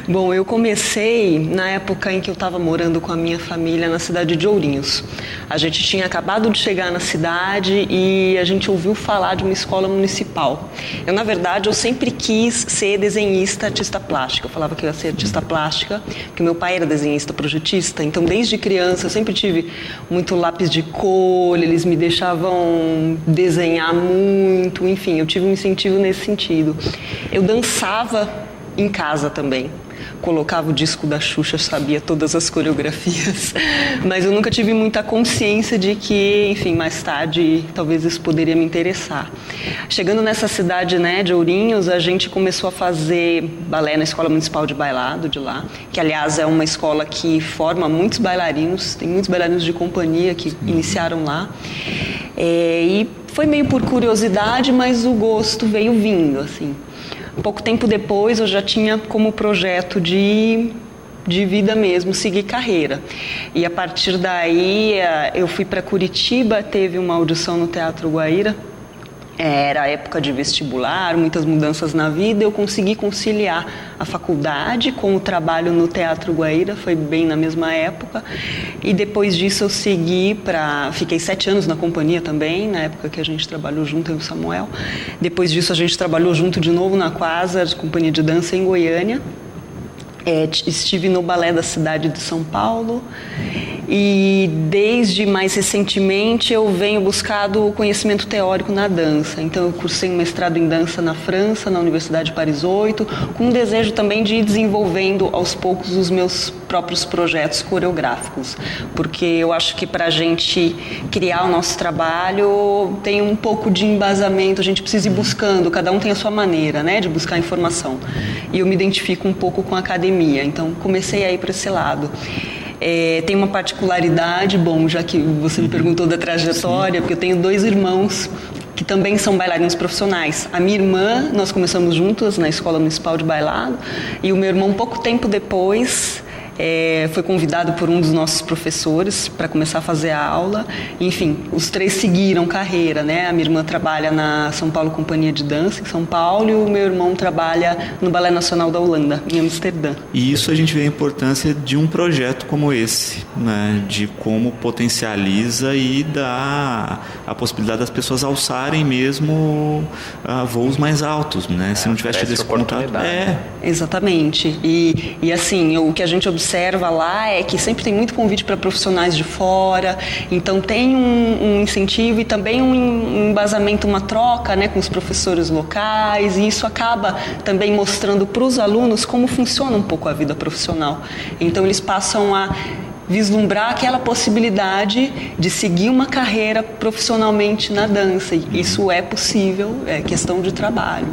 Bom, eu comecei na época em que eu estava morando com a minha família na cidade de Ourinhos. A gente tinha acabado de chegar na cidade e a gente ouviu falar de uma escola municipal. Na verdade, eu sempre quis ser desenhista, artista plástica. Eu falava que eu ia ser artista plástica, porque meu pai era desenhista, projetista. Então, desde criança, eu sempre tive muito lápis de cor, eles me deixavam desenhar muito. Enfim, eu tive um incentivo nesse nesse sentido. Eu dançava em casa também. Colocava o disco da Xuxa, sabia todas as coreografias, mas eu nunca tive muita consciência de que, enfim, mais tarde talvez isso poderia me interessar. Chegando nessa cidade, né, de Ourinhos, a gente começou a fazer balé na Escola Municipal de Bailado de lá, que aliás é uma escola que forma muitos bailarinos, tem muitos bailarinos de companhia que iniciaram lá. E foi meio por curiosidade, mas o gosto veio vindo, assim. Pouco tempo depois eu já tinha como projeto de vida mesmo, seguir carreira. E a partir daí eu fui para Curitiba, teve uma audição no Teatro Guaíra. Era época de vestibular, muitas mudanças na vida, eu consegui conciliar a faculdade com o trabalho no Teatro Guaíra, foi bem na mesma época, e depois disso eu fiquei 7 anos na companhia também, na época que a gente trabalhou junto, eu e o Samuel. Depois disso a gente trabalhou junto de novo na Quasar, companhia de dança em Goiânia. Estive no balé da cidade de São Paulo e desde mais recentemente eu venho buscando o conhecimento teórico na dança. Então eu cursei um mestrado em dança na França, na Universidade de Paris 8, com um desejo também de ir desenvolvendo aos poucos os meus próprios projetos coreográficos, porque eu acho que para a gente criar o nosso trabalho tem um pouco de embasamento, a gente precisa ir buscando, cada um tem a sua maneira, né, de buscar informação. E eu me identifico um pouco com a academia, então comecei a ir para esse lado. Tem uma particularidade, bom, já que você me perguntou da trajetória, porque eu tenho 2 irmãos que também são bailarinos profissionais. A minha irmã, nós começamos juntas na Escola Municipal de Bailado, e o meu irmão, pouco tempo depois, foi convidado por um dos nossos professores para começar a fazer a aula. Enfim, os 3 seguiram carreira, né? A minha irmã trabalha na São Paulo Companhia de Dança, em São Paulo, e o meu irmão trabalha no Balé Nacional da Holanda, em Amsterdã. E isso a gente vê a importância de um projeto como esse, né? De como potencializa e dá a possibilidade das pessoas alçarem mesmo voos mais altos, né? Se não tivesse tido esse contato. Exatamente. E assim, o que a gente observa lá é que sempre tem muito convite para profissionais de fora, então tem um incentivo e também um embasamento, uma troca, né, com os professores locais, e isso acaba também mostrando para os alunos como funciona um pouco a vida profissional. Então eles passam a vislumbrar aquela possibilidade de seguir uma carreira profissionalmente na dança. E isso é possível, é questão de trabalho.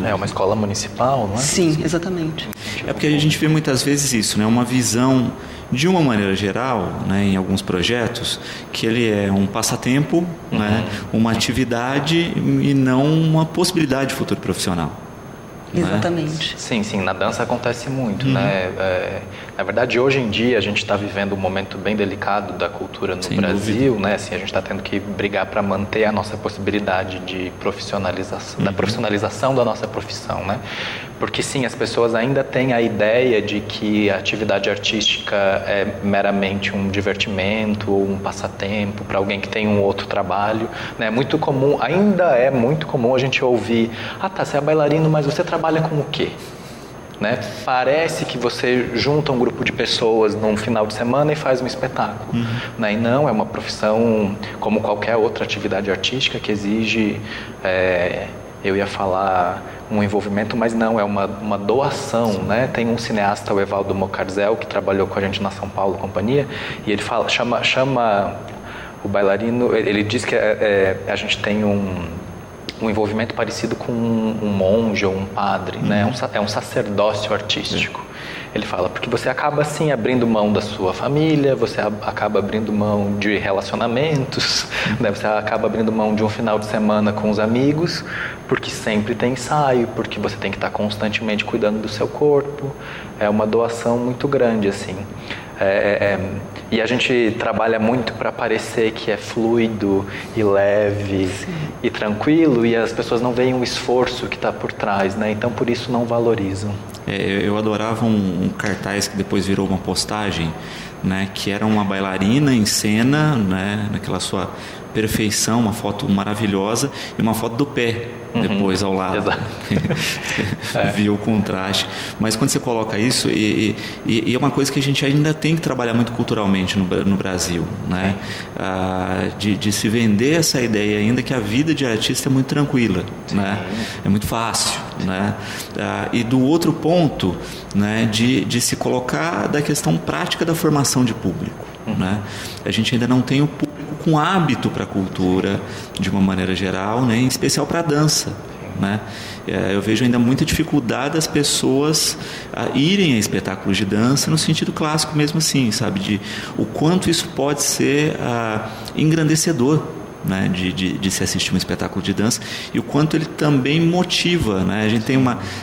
É uma escola municipal, não é? Sim, exatamente. É porque a gente vê muitas vezes isso, né? Uma visão, de uma maneira geral, né, em alguns projetos, que ele é um passatempo, né, uma atividade e não uma possibilidade de futuro profissional. Exatamente. Sim, na dança acontece muito, né? Na verdade, hoje em dia a gente está vivendo um momento bem delicado da cultura no Brasil, né? Assim, a gente está tendo que brigar para manter a nossa possibilidade de profissionalização, da profissionalização da nossa profissão, né? Porque sim, as pessoas ainda têm a ideia de que a atividade artística é meramente um divertimento ou um passatempo para alguém que tem um outro trabalho, né? Muito comum, ainda é muito comum a gente ouvir: ah, tá, você é bailarino, mas você trabalha com o quê? Né? Parece que você junta um grupo de pessoas num final de semana e faz um espetáculo, né? E não, é uma profissão como qualquer outra atividade artística que exige, eu ia falar um envolvimento, mas não, é uma doação, né? Tem um cineasta, o Evaldo Mocarzel, que trabalhou com a gente na São Paulo Companhia, e ele chama o bailarino, ele diz que a gente tem um envolvimento parecido com um monge ou um padre, né? É um sacerdócio artístico. Ele fala, porque você acaba assim abrindo mão da sua família, você acaba abrindo mão de relacionamentos, né? Você acaba abrindo mão de um final de semana com os amigos, porque sempre tem ensaio, porque você tem que estar constantemente cuidando do seu corpo. É uma doação muito grande, assim. E a gente trabalha muito para parecer que é fluido e leve e tranquilo, e as pessoas não veem o esforço que está por trás, né? Então por isso não valorizam. Eu adorava um cartaz que depois virou uma postagem, né? Que era uma bailarina em cena, né? Naquela sua perfeição, uma foto maravilhosa e uma foto do pé depois ao lado. Exato. Viu o contraste. Mas quando você coloca isso, e é uma coisa que a gente ainda tem que trabalhar muito culturalmente no Brasil, né? De se vender essa ideia ainda que a vida de artista é muito tranquila, né? É muito fácil, né? E do outro ponto, né, de se colocar da questão prática da formação de público, né? A gente ainda não tem o público com hábito para a cultura de uma maneira geral, né, em especial para a dança, né? Eu vejo ainda muita dificuldade das pessoas irem a espetáculos de dança no sentido clássico mesmo assim, sabe? De o quanto isso pode ser engrandecedor, né, de se assistir um espetáculo de dança, e o quanto ele também motiva, né? A gente tem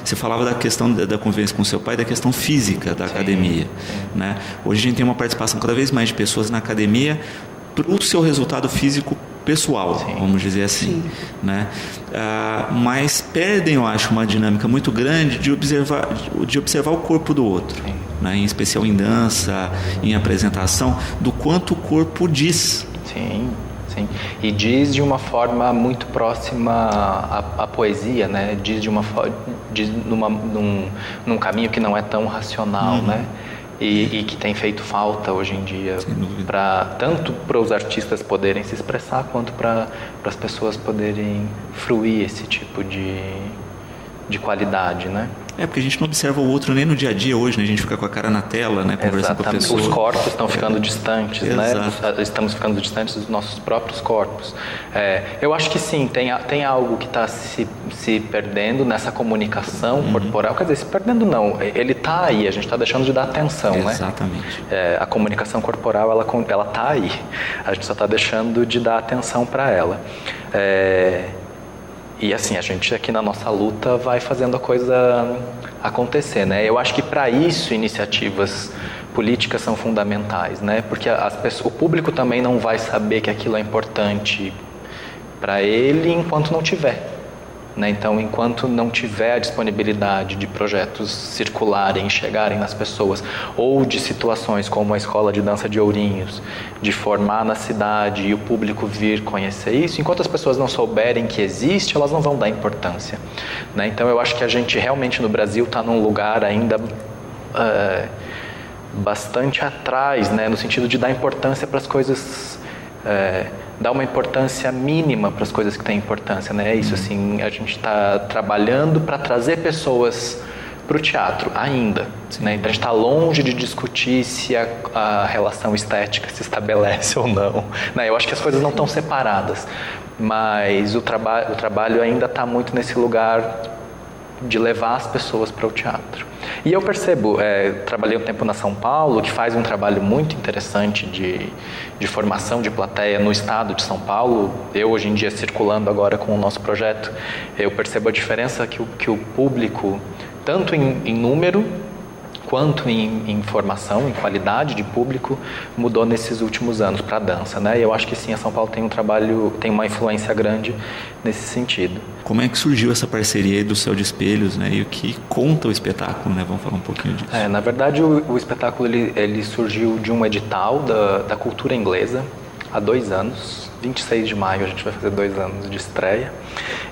você falava da questão da convivência com seu pai, da questão física da academia, né? Hoje a gente tem uma participação cada vez mais de pessoas na academia para o seu resultado físico pessoal, vamos dizer assim, né? Mas perdem, eu acho, uma dinâmica muito grande de observar o corpo do outro, né? Em especial em dança, em apresentação, do quanto o corpo diz. Sim. E diz de uma forma muito próxima à poesia, né? Diz num caminho que não é tão racional, né? E que tem feito falta hoje em dia, tanto para os artistas poderem se expressar, quanto para as pessoas poderem fruir esse tipo de qualidade, né? Porque a gente não observa o outro nem no dia a dia hoje, né? A gente fica com a cara na tela, né? Conversando com a pessoa. Os corpos estão ficando distantes, né? Estamos ficando distantes dos nossos próprios corpos. Eu acho que sim, tem algo que está se perdendo nessa comunicação corporal. Quer dizer, se perdendo não, ele está aí, a gente está deixando de dar atenção, né? Exatamente. A comunicação corporal, ela está aí. A gente só está deixando de dar atenção para ela. E assim, a gente aqui na nossa luta vai fazendo a coisa acontecer, né? Eu acho que para isso iniciativas políticas são fundamentais, né? Porque o público também não vai saber que aquilo é importante para ele enquanto não tiver, né? Então, enquanto não tiver a disponibilidade de projetos circularem, chegarem nas pessoas, ou de situações como a Escola de Dança de Ourinhos, de formar na cidade e o público vir conhecer isso, enquanto as pessoas não souberem que existe, elas não vão dar importância, né? Então, eu acho que a gente realmente no Brasil está num lugar ainda bastante atrás, né? No sentido de dar importância para as coisas... dar uma importância mínima para as coisas que têm importância, né? É isso, assim, a gente está trabalhando para trazer pessoas para o teatro ainda, né? Então a gente está longe de discutir se a relação estética se estabelece ou não, né? Eu acho que as coisas não estão separadas, mas o trabalho ainda está muito nesse lugar de levar as pessoas para o teatro. E eu percebo, trabalhei um tempo na São Paulo, que faz um trabalho muito interessante de formação de plateia no estado de São Paulo. Eu, hoje em dia, circulando agora com o nosso projeto, eu percebo a diferença que o público, tanto em número, quanto em formação, em qualidade de público, mudou nesses últimos anos para a dança, né? E eu acho que sim, a São Paulo tem uma influência grande nesse sentido. Como é que surgiu essa parceria aí do Céu de Espelhos, né? E o que conta o espetáculo, né? Vamos falar um pouquinho disso. Na verdade, o espetáculo ele surgiu de um edital da cultura inglesa há 2 anos. 26 de maio a gente vai fazer 2 anos de estreia.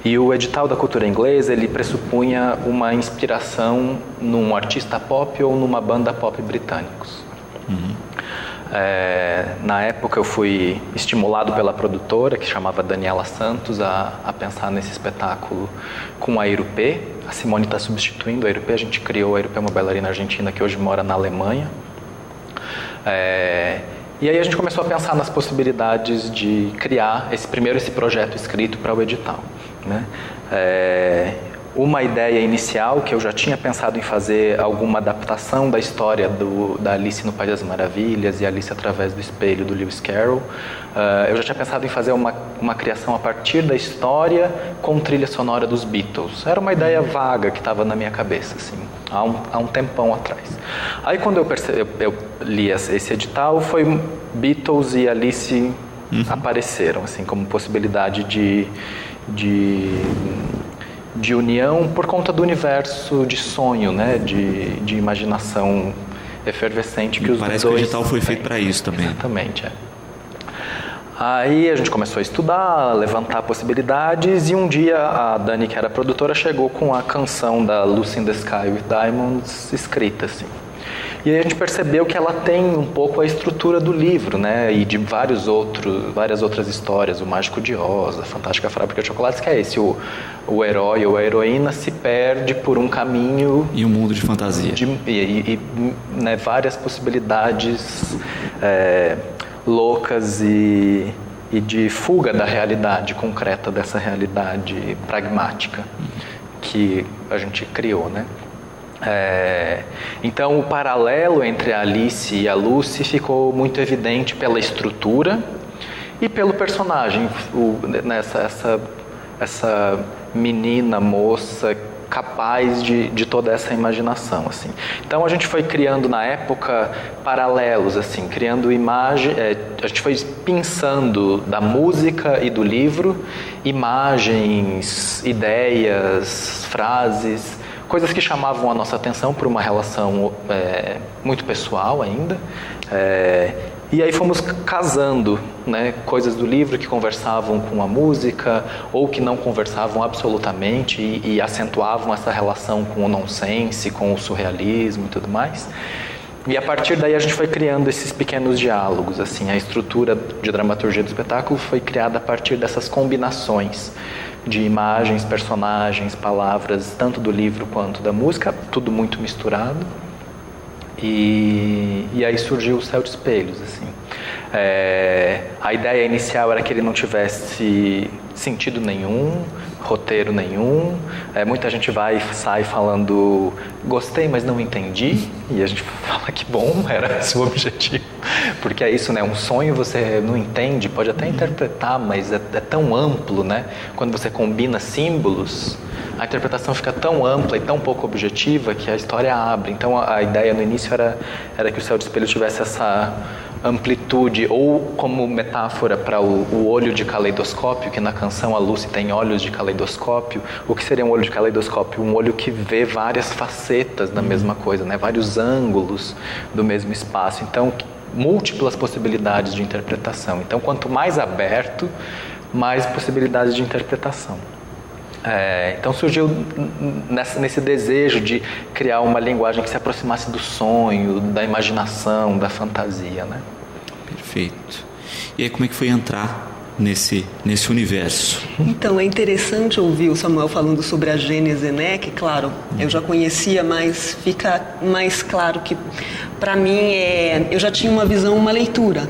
E o edital da cultura inglesa, ele pressupunha uma inspiração num artista pop ou numa banda pop britânicos. Na época eu fui estimulado pela produtora, que chamava Daniela Santos, a pensar nesse espetáculo com a Irupê. A Simone está substituindo a Irupê. A gente criou a Irupê, uma bailarina argentina que hoje mora na Alemanha. E aí a gente começou a pensar nas possibilidades de criar esse projeto escrito para o edital, né? Uma ideia inicial, que eu já tinha pensado em fazer alguma adaptação da história da Alice no País das Maravilhas e Alice através do Espelho, do Lewis Carroll. Eu já tinha pensado em fazer uma criação a partir da história com trilha sonora dos Beatles. Era uma ideia vaga que estava na minha cabeça, assim, há um tempão atrás. Aí quando eu li esse edital, foi Beatles e Alice apareceram, assim, como possibilidade de união por conta do universo de sonho, né, de imaginação efervescente que os dois... Parece que o edital foi feito para isso também. Exatamente, Aí a gente começou a estudar, a levantar possibilidades, e um dia a Dani, que era produtora, chegou com a canção da Lucy in the Sky with Diamonds escrita, assim. E aí a gente percebeu que ela tem um pouco a estrutura do livro, né? E de várias outras histórias, o Mágico de Oz, a Fantástica Fábrica de Chocolates, que é esse, o herói ou a heroína se perde por um caminho... E um mundo de fantasia. Né, várias possibilidades loucas e de fuga da realidade concreta, dessa realidade pragmática que a gente criou, né? Então o paralelo entre a Alice e a Lucy ficou muito evidente pela estrutura e pelo personagem, essa menina, moça capaz de toda essa imaginação, assim. Então a gente foi criando na época paralelos, assim, criando imagem, a gente foi pensando da música e do livro, imagens, ideias, frases, coisas que chamavam a nossa atenção por uma relação muito pessoal ainda. E aí fomos casando, né, coisas do livro que conversavam com a música ou que não conversavam absolutamente e acentuavam essa relação com o nonsense, com o surrealismo e tudo mais. E a partir daí a gente foi criando esses pequenos diálogos, assim, a estrutura de dramaturgia do espetáculo foi criada a partir dessas combinações de imagens, personagens, palavras, tanto do livro quanto da música, tudo muito misturado. E aí surgiu o Céu de Espelhos, assim. A ideia inicial era que ele não tivesse sentido nenhum, roteiro nenhum. Muita gente sai falando, gostei, mas não entendi. E a gente fala que bom, era esse o objetivo. Porque é isso, né? Um sonho você não entende, pode até interpretar, mas é tão amplo, né? Quando você combina símbolos, a interpretação fica tão ampla e tão pouco objetiva que a história abre. Então a ideia no início era que o Céu de Espelho tivesse essa amplitude, ou como metáfora para o olho de caleidoscópio, que na canção a Lucy tem olhos de caleidoscópio. O que seria um olho de caleidoscópio? Um olho que vê várias facetas da mesma coisa, né? Vários ângulos do mesmo espaço. Então, múltiplas possibilidades de interpretação. Então, quanto mais aberto, mais possibilidades de interpretação. Então surgiu nesse desejo de criar uma linguagem que se aproximasse do sonho, da imaginação, da fantasia, né? Perfeito. E aí como é que foi entrar nesse universo? Então é interessante ouvir o Samuel falando sobre a Gênese, né? Que claro, eu já conhecia, mas fica mais claro que para mim eu já tinha uma visão, uma leitura.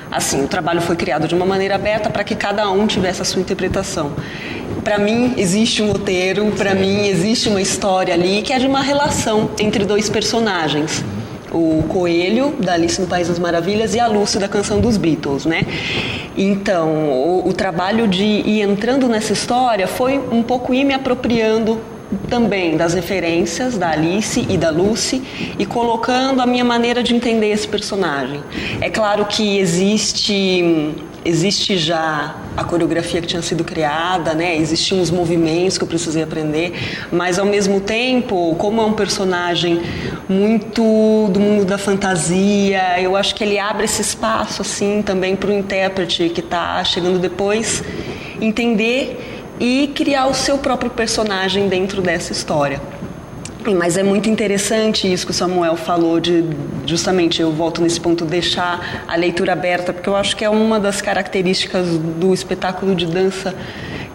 Assim, o trabalho foi criado de uma maneira aberta para que cada um tivesse a sua interpretação. Para mim, existe um roteiro, para mim, existe uma história ali que é de uma relação entre dois personagens. O Coelho, da Alice no País das Maravilhas, e a Lucy, da Canção dos Beatles, né? Então, o trabalho de ir entrando nessa história foi um pouco ir me apropriando também das referências da Alice e da Lucy e colocando a minha maneira de entender esse personagem. É claro que existe já a coreografia que tinha sido criada, né? Existiam os movimentos que eu precisei aprender, mas ao mesmo tempo, como é um personagem muito do mundo da fantasia, eu acho que ele abre esse espaço assim também para o intérprete que está chegando depois entender e criar o seu próprio personagem dentro dessa história. Mas é muito interessante isso que o Samuel falou de, justamente, eu volto nesse ponto, deixar a leitura aberta, porque eu acho que é uma das características do espetáculo de dança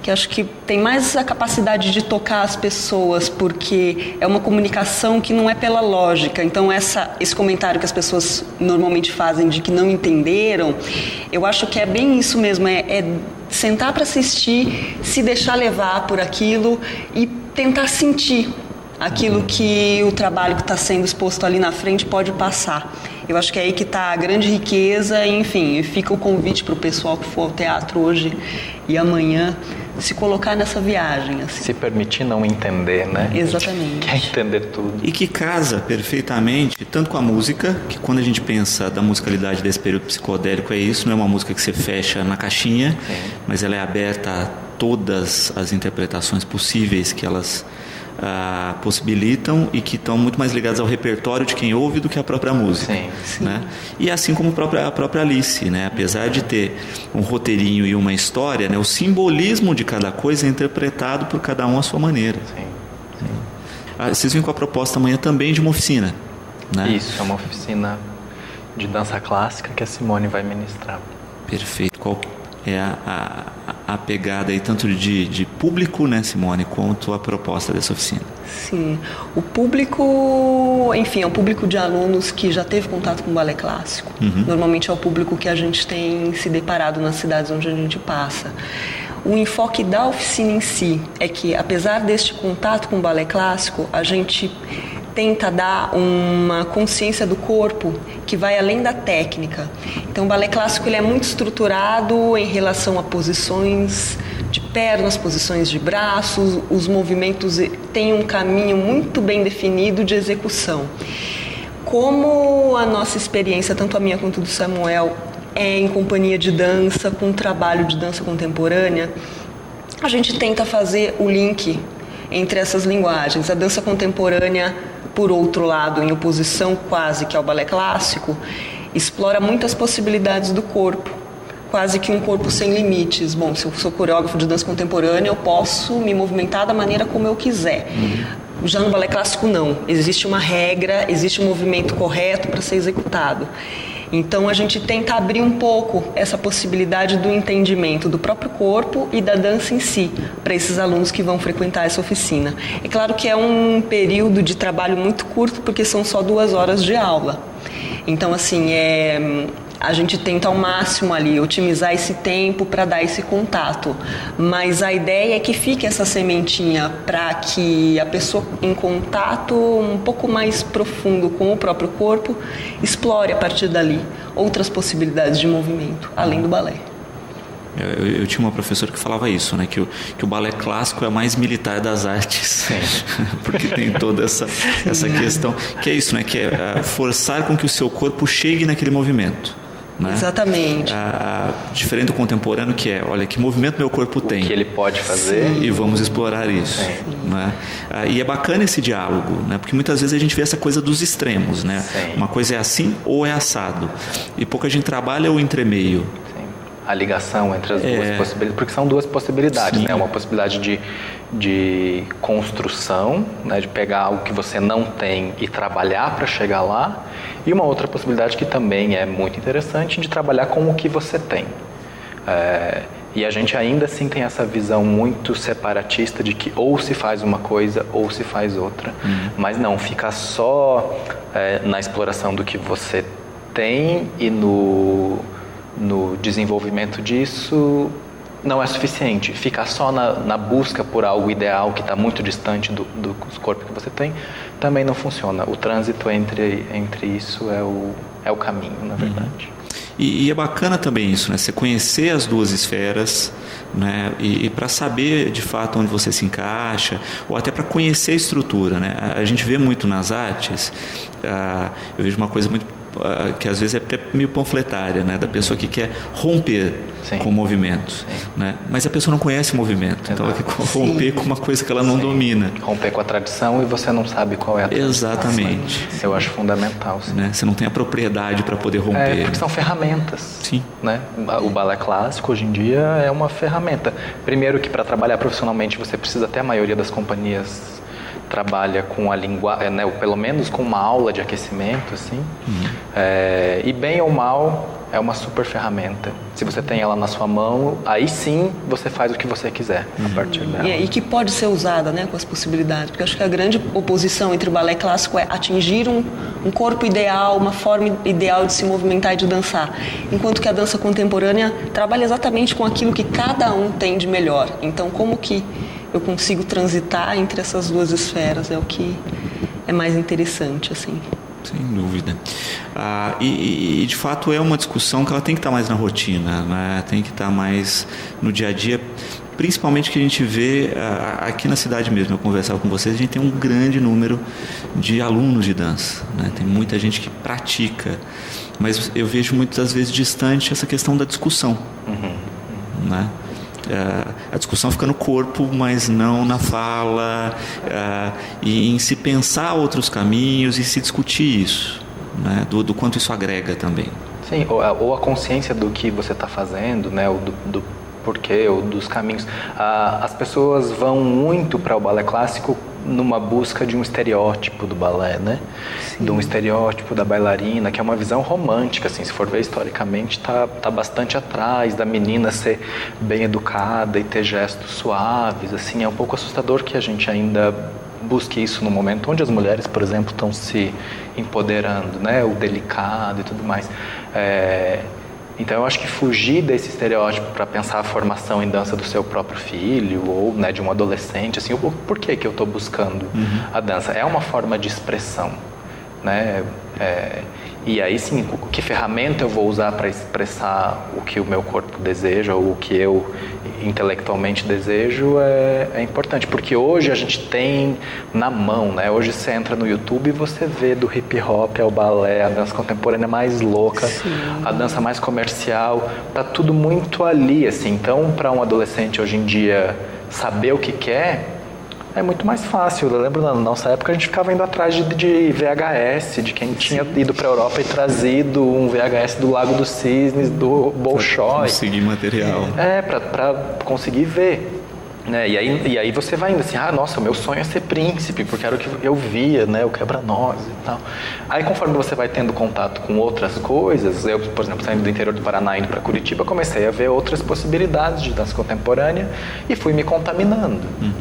que acho que tem mais a capacidade de tocar as pessoas, porque é uma comunicação que não é pela lógica. Então esse comentário que as pessoas normalmente fazem de que não entenderam, eu acho que é bem isso mesmo, é sentar para assistir, se deixar levar por aquilo e tentar sentir aquilo que o trabalho que está sendo exposto ali na frente pode passar. Eu acho que é aí que está a grande riqueza, e, enfim, fica o convite para o pessoal que for ao teatro hoje e amanhã se colocar nessa viagem. Assim. Se permitir não entender, né? Exatamente. Quer entender tudo. E que casa perfeitamente, tanto com a música, que quando a gente pensa da musicalidade desse período psicodélico, é isso, não é uma música que você fecha na caixinha, sim, mas ela é aberta a todas as interpretações possíveis que elas possibilitam e que estão muito mais ligadas ao repertório de quem ouve do que a própria música. Sim. Né? E assim como a própria Alice, né? Apesar de ter um roteirinho e uma história, né? O simbolismo de cada coisa é interpretado por cada um à sua maneira. Sim. Vocês vêm com a proposta amanhã também de uma oficina, né? Isso, é uma oficina de dança clássica que a Simone vai ministrar. Perfeito. Qual é a pegada aí, tanto de público, né, Simone, quanto a proposta dessa oficina? Sim, o público, enfim, é um público de alunos que já teve contato com o balé clássico. Normalmente é o público que a gente tem se deparado nas cidades onde a gente passa. O enfoque da oficina em si é que, apesar deste contato com o balé clássico, a gente tenta dar uma consciência do corpo que vai além da técnica. Então, o balé clássico ele é muito estruturado em relação a posições de pernas, posições de braços, os movimentos têm um caminho muito bem definido de execução. Como a nossa experiência, tanto a minha quanto do Samuel, é em companhia de dança, com trabalho de dança contemporânea, a gente tenta fazer o link entre essas linguagens. A dança contemporânea, por outro lado, em oposição quase que ao balé clássico, explora muitas possibilidades do corpo, quase que um corpo sem limites. Bom, se eu sou coreógrafo de dança contemporânea, eu posso me movimentar da maneira como eu quiser. Já no balé clássico, não. Existe uma regra, existe um movimento correto para ser executado. Então, a gente tenta abrir um pouco essa possibilidade do entendimento do próprio corpo e da dança em si, para esses alunos que vão frequentar essa oficina. É claro que é um período de trabalho muito curto, porque são só 2 horas de aula. Então, assim, a gente tenta ao máximo ali otimizar esse tempo para dar esse contato, mas a ideia é que fique essa sementinha para que a pessoa em contato um pouco mais profundo com o próprio corpo explore a partir dali outras possibilidades de movimento, além do balé. Eu tinha uma professora que falava isso, né? Que o balé clássico é o mais militar das artes. Porque tem toda essa questão, que é isso, né? Que é forçar com que o seu corpo chegue naquele movimento. Né? Exatamente. Diferente do contemporâneo, que é, olha, que movimento meu corpo tem. O que ele pode fazer. E vamos explorar isso. Né? E é bacana esse diálogo, né? Porque muitas vezes a gente vê essa coisa dos extremos. Né? Uma coisa é assim ou é assado. E pouca gente trabalha o entremeio. A ligação entre as duas possibilidades, porque são 2 possibilidades, né? Uma possibilidade de construção, né? De pegar algo que você não tem e trabalhar para chegar lá, e uma outra possibilidade que também é muito interessante, de trabalhar com o que você tem. E a gente ainda assim tem essa visão muito separatista de que ou se faz uma coisa ou se faz outra, mas não, ficar só na exploração do que você tem e no desenvolvimento disso não é suficiente. Ficar só na busca por algo ideal que está muito distante do corpo que você tem também não funciona. O trânsito entre isso é o caminho, na verdade. E é bacana também isso, né? Você conhecer as 2 esferas, né? E para saber de fato onde você se encaixa, ou até para conhecer a estrutura, né? A gente vê muito nas artes, eu vejo uma coisa muito que às vezes é até meio panfletária, né? Da pessoa que quer romper com o movimento, né? Mas a pessoa não conhece o movimento, então ela quer romper com uma coisa que ela não domina. Romper com a tradição e você não sabe qual é a tradição. Exatamente. Eu acho fundamental, né? Você não tem a propriedade para poder romper. Porque são ferramentas. Sim. Né? O balé clássico hoje em dia é uma ferramenta. Primeiro que para trabalhar profissionalmente você precisa, até a maioria das companhias trabalha com a linguagem, né, pelo menos com uma aula de aquecimento, assim. E bem ou mal é uma super ferramenta. Se você tem ela na sua mão, aí sim você faz o que você quiser a partir dela. E que pode ser usada, né, com as possibilidades, porque eu acho que a grande oposição entre o balé clássico é atingir um corpo ideal, uma forma ideal de se movimentar e de dançar, enquanto que a dança contemporânea trabalha exatamente com aquilo que cada um tem de melhor. Então, como que eu consigo transitar entre essas 2 esferas é o que é mais interessante, assim. Sem dúvida. E de fato é uma discussão que ela tem que estar mais na rotina, né? Tem que estar mais no dia a dia, principalmente que a gente vê aqui na cidade mesmo. Eu conversava com vocês, a gente tem um grande número de alunos de dança, né? Tem muita gente que pratica, mas eu vejo muitas vezes distante essa questão da discussão, né? A discussão fica no corpo, mas não na fala, e em se pensar outros caminhos e se discutir isso, né? Do quanto isso agrega também. Sim, ou a consciência do que você está fazendo, né? Ou do porquê, ou dos caminhos. As pessoas vão muito para o balé clássico numa busca de um estereótipo do balé, né? Sim. De um estereótipo da bailarina, que é uma visão romântica, assim, se for ver historicamente, tá bastante atrás da menina ser bem educada e ter gestos suaves, assim, é um pouco assustador que a gente ainda busque isso no momento onde as mulheres, por exemplo, estão se empoderando, né? O delicado e tudo mais. Então eu acho que fugir desse estereótipo para pensar a formação em dança do seu próprio filho ou, né, de um adolescente, assim, por que eu estou buscando a dança? É uma forma de expressão, né? E aí sim, que ferramenta eu vou usar para expressar o que o meu corpo deseja ou o que eu intelectualmente desejo é importante, porque hoje a gente tem na mão, né? Hoje você entra no YouTube e você vê do hip hop ao balé, a dança contemporânea mais louca, sim, a dança mais comercial, tá tudo muito ali, assim. Então, para um adolescente hoje em dia saber o que quer, é muito mais fácil. Eu lembro, na nossa época, a gente ficava indo atrás de VHS, de quem tinha ido para a Europa e trazido um VHS do Lago dos Cisnes, do Bolshoi. Para conseguir material. Para conseguir ver. Né? E aí você vai indo assim, nossa, o meu sonho é ser príncipe, porque era o que eu via, né? O quebra-nozes e tal. Aí conforme você vai tendo contato com outras coisas, eu, por exemplo, saindo do interior do Paraná, indo para Curitiba, comecei a ver outras possibilidades de dança contemporânea e fui me contaminando,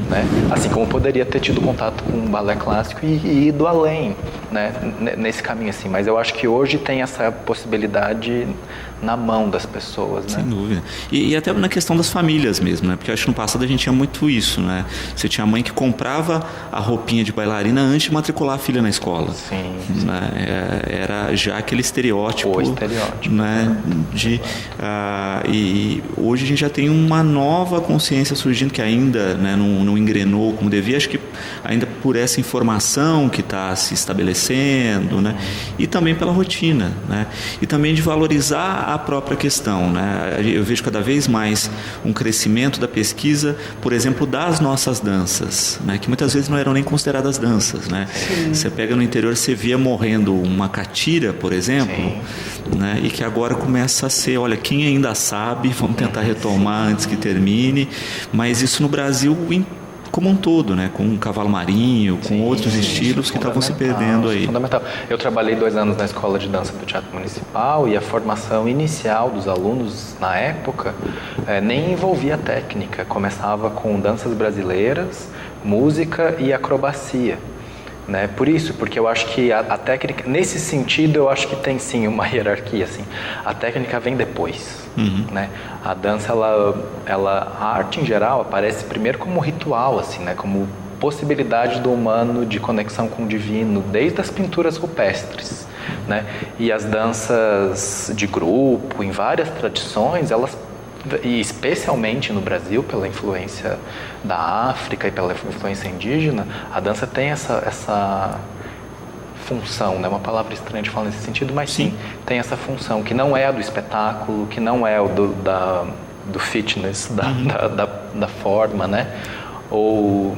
né? Assim como poderia ter tido contato com o balé clássico e ido além, né? Nesse caminho, assim. Mas eu acho que hoje tem essa possibilidade na mão das pessoas, né? Sem dúvida. E até na questão das famílias mesmo, né? Porque eu acho que no passado a gente tinha muito isso, né? Você tinha a mãe que comprava a roupinha de bailarina antes de matricular a filha na escola. Sim. Né? Era já aquele estereótipo. O estereótipo. Né? E hoje a gente já tem uma nova consciência surgindo que ainda, né, não engrenou como devia. Acho que ainda por essa informação que está se estabelecendo, né? E também pela rotina, né? E também de valorizar a própria questão, né? Eu vejo cada vez mais um crescimento da pesquisa, por exemplo, das nossas danças, né? Que muitas vezes não eram nem consideradas danças, né? Sim. Você pega no interior, você via morrendo uma catira, por exemplo, né? E que agora começa a ser, olha, quem ainda sabe, vamos tentar retomar antes que termine, mas isso no Brasil como um todo, né? Com o cavalo marinho, com outros estilos que estavam se perdendo aí. Fundamental. Eu trabalhei 2 anos na Escola de Dança do Teatro Municipal e a formação inicial dos alunos na época nem envolvia técnica. Começava com danças brasileiras, música e acrobacia. Né? Por isso, porque eu acho que a técnica, nesse sentido, eu acho que tem sim uma hierarquia, assim. A técnica vem depois, né? A dança, a arte em geral aparece primeiro como ritual, assim, né? Como possibilidade do humano de conexão com o divino, desde as pinturas rupestres, né? E as danças de grupo, em várias tradições, e especialmente no Brasil, pela influência da África e pela influência indígena, a dança tem essa função, né? Uma palavra estranha de falar nesse sentido, mas sim, tem essa função, que não é a do espetáculo, que não é o do fitness, da forma, né? Ou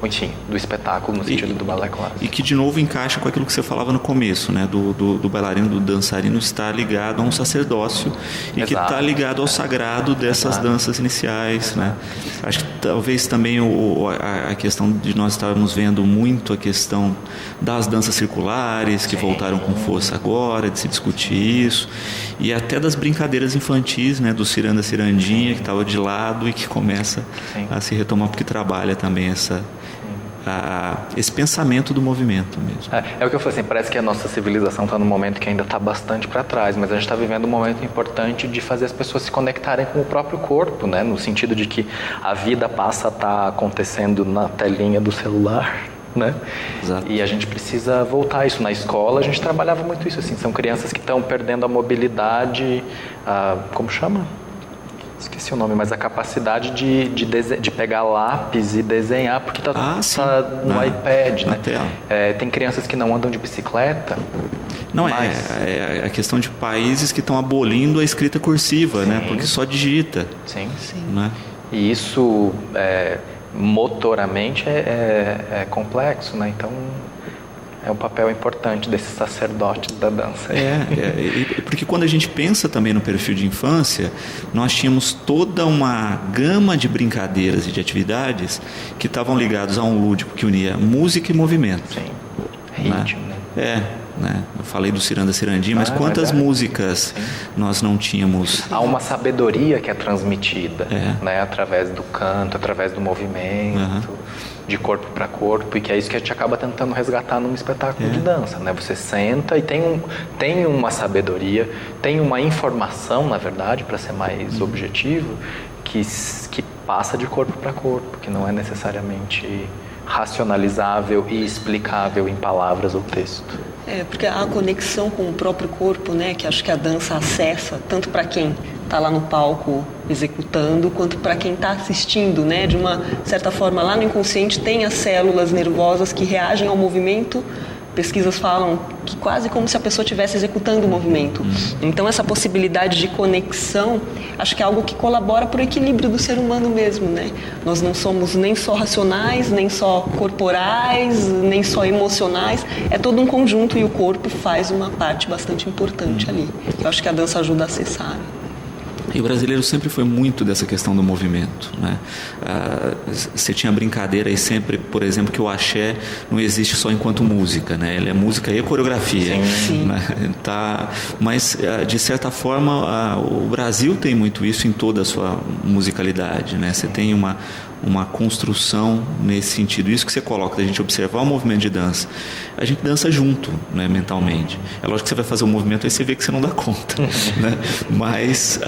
enfim, do espetáculo no sentido do balé clássico. E que de novo encaixa com aquilo que você falava no começo, né? Do bailarino, do dançarino estar ligado a um sacerdócio e que está ligado ao sagrado dessas danças iniciais, né? Acho que talvez também a questão de nós estarmos vendo muito a questão das danças circulares que voltaram com força agora, de se discutir isso, e até das brincadeiras infantis, né? Do ciranda cirandinha que estava de lado e que começa a se retomar porque trabalha também esse pensamento do movimento mesmo. É o que eu falei assim, parece que a nossa civilização está num momento que ainda está bastante para trás, mas a gente está vivendo um momento importante de fazer as pessoas se conectarem com o próprio corpo, né? No sentido de que a vida passa a estar acontecendo na telinha do celular, né? Exato. E a gente precisa voltar a isso. Na escola a gente trabalhava muito isso, assim, são crianças que estão perdendo a mobilidade, como chama? Esqueci o nome, mas a capacidade de pegar lápis e desenhar, porque está no iPad, né? Tem crianças que não andam de bicicleta. Não, é a questão de países que estão abolindo a escrita cursiva, sim, né? Porque só digita. Sim. Né? E isso, motoramente, é complexo, né? Então, é um papel importante desses sacerdotes da dança. Porque quando a gente pensa também no perfil de infância, nós tínhamos toda uma gama de brincadeiras e de atividades que estavam ligados a um lúdico que unia música e movimento. Sim, ritmo. Né? Eu falei do Ciranda Cirandi, mas quantas músicas nós não tínhamos? Há uma sabedoria que é transmitida, né? Através do canto, através do movimento, de corpo para corpo, e que é isso que a gente acaba tentando resgatar num espetáculo de dança, né? Você senta e tem uma sabedoria, tem uma informação, na verdade, para ser mais objetivo, que passa de corpo para corpo, que não é necessariamente racionalizável e explicável em palavras ou texto. Porque a conexão com o próprio corpo, né, que acho que a dança acessa, tanto para quem está lá no palco executando, quanto para quem está assistindo, né, de uma certa forma lá no inconsciente tem as células nervosas que reagem ao movimento. Pesquisas falam que quase como se a pessoa estivesse executando o movimento. Então, essa possibilidade de conexão, acho que é algo que colabora para o equilíbrio do ser humano mesmo, né? Nós não somos nem só racionais, nem só corporais, nem só emocionais. É todo um conjunto e o corpo faz uma parte bastante importante ali. Eu acho que a dança ajuda a acessar. E o brasileiro sempre foi muito dessa questão do movimento, né? Você tinha brincadeira aí sempre, por exemplo, que o axé não existe só enquanto música, né? Ele é música e coreografia. Sim. Né? Mas, de certa forma, o Brasil tem muito isso em toda a sua musicalidade, né? Você tem uma construção nesse sentido. Isso que você coloca, da gente observar o movimento de dança. A gente dança junto, né, mentalmente. É lógico que você vai fazer o movimento e você vê que você não dá conta. Né? Mas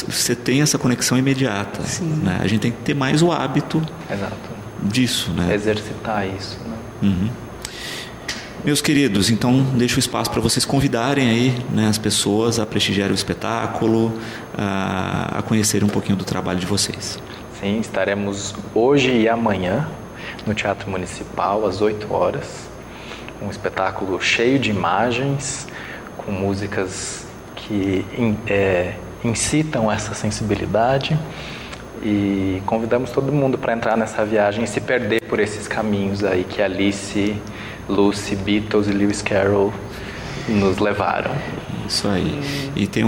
você tem essa conexão imediata. Né? A gente tem que ter mais o hábito disso. Né? Exercitar isso. Né? Meus queridos, então deixo o espaço para vocês convidarem aí, né, as pessoas a prestigiarem o espetáculo, a conhecerem um pouquinho do trabalho de vocês. Sim, estaremos hoje e amanhã no Teatro Municipal, às 8 horas. Um espetáculo cheio de imagens, com músicas que incitam essa sensibilidade. E convidamos todo mundo para entrar nessa viagem e se perder por esses caminhos aí que Alice, Lucy, Beatles e Lewis Carroll nos levaram. Isso aí. E tem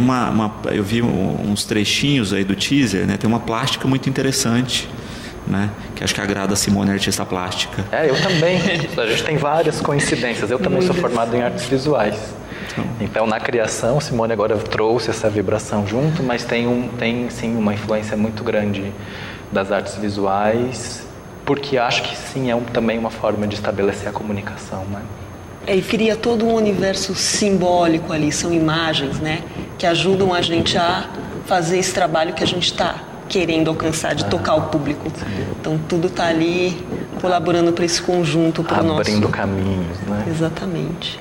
eu vi uns trechinhos aí do teaser, né? Tem uma plástica muito interessante, né? Que acho que agrada a Simone, artista plástica. Eu também. A gente tem várias coincidências. Eu também sou formado em artes visuais. Então, na criação, Simone agora trouxe essa vibração junto, mas tem sim uma influência muito grande das artes visuais, porque acho que sim, também uma forma de estabelecer a comunicação, né? E cria todo um universo simbólico ali, são imagens, né, que ajudam a gente a fazer esse trabalho que a gente está querendo alcançar, de tocar o público. Então, tudo está ali colaborando para esse conjunto, para o nosso... Abrindo caminhos, né? Exatamente.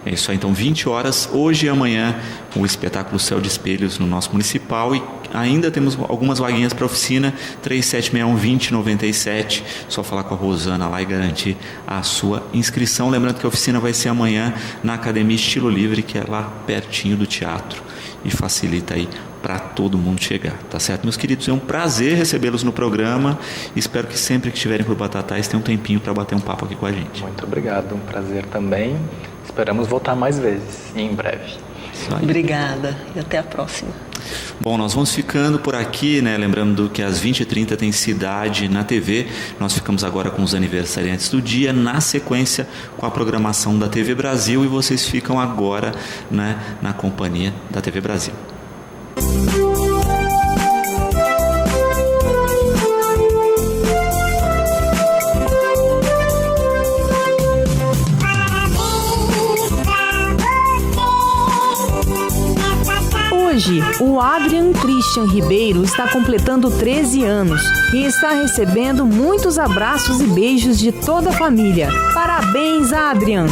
É isso aí, então 20 horas, hoje e amanhã, o espetáculo Céu de Espelhos no nosso municipal, e ainda temos algumas vaguinhas para a oficina, 3761-2097, só falar com a Rosana lá e garantir a sua inscrição. Lembrando que a oficina vai ser amanhã na Academia Estilo Livre, que é lá pertinho do teatro, e facilita aí para todo mundo chegar, tá certo? Meus queridos, é um prazer recebê-los no programa, espero que sempre que estiverem por Batatais tenham um tempinho para bater um papo aqui com a gente. Muito obrigado, um prazer também. Esperamos voltar mais vezes e em breve. Obrigada e até a próxima. Bom, nós vamos ficando por aqui, né? Lembrando que às 20h30 tem Cidade na TV. Nós ficamos agora com os aniversariantes do dia, na sequência com a programação da TV Brasil, e vocês ficam agora, né, na companhia da TV Brasil. Hoje, o Adrian Christian Ribeiro está completando 13 anos e está recebendo muitos abraços e beijos de toda a família. Parabéns, Adrian!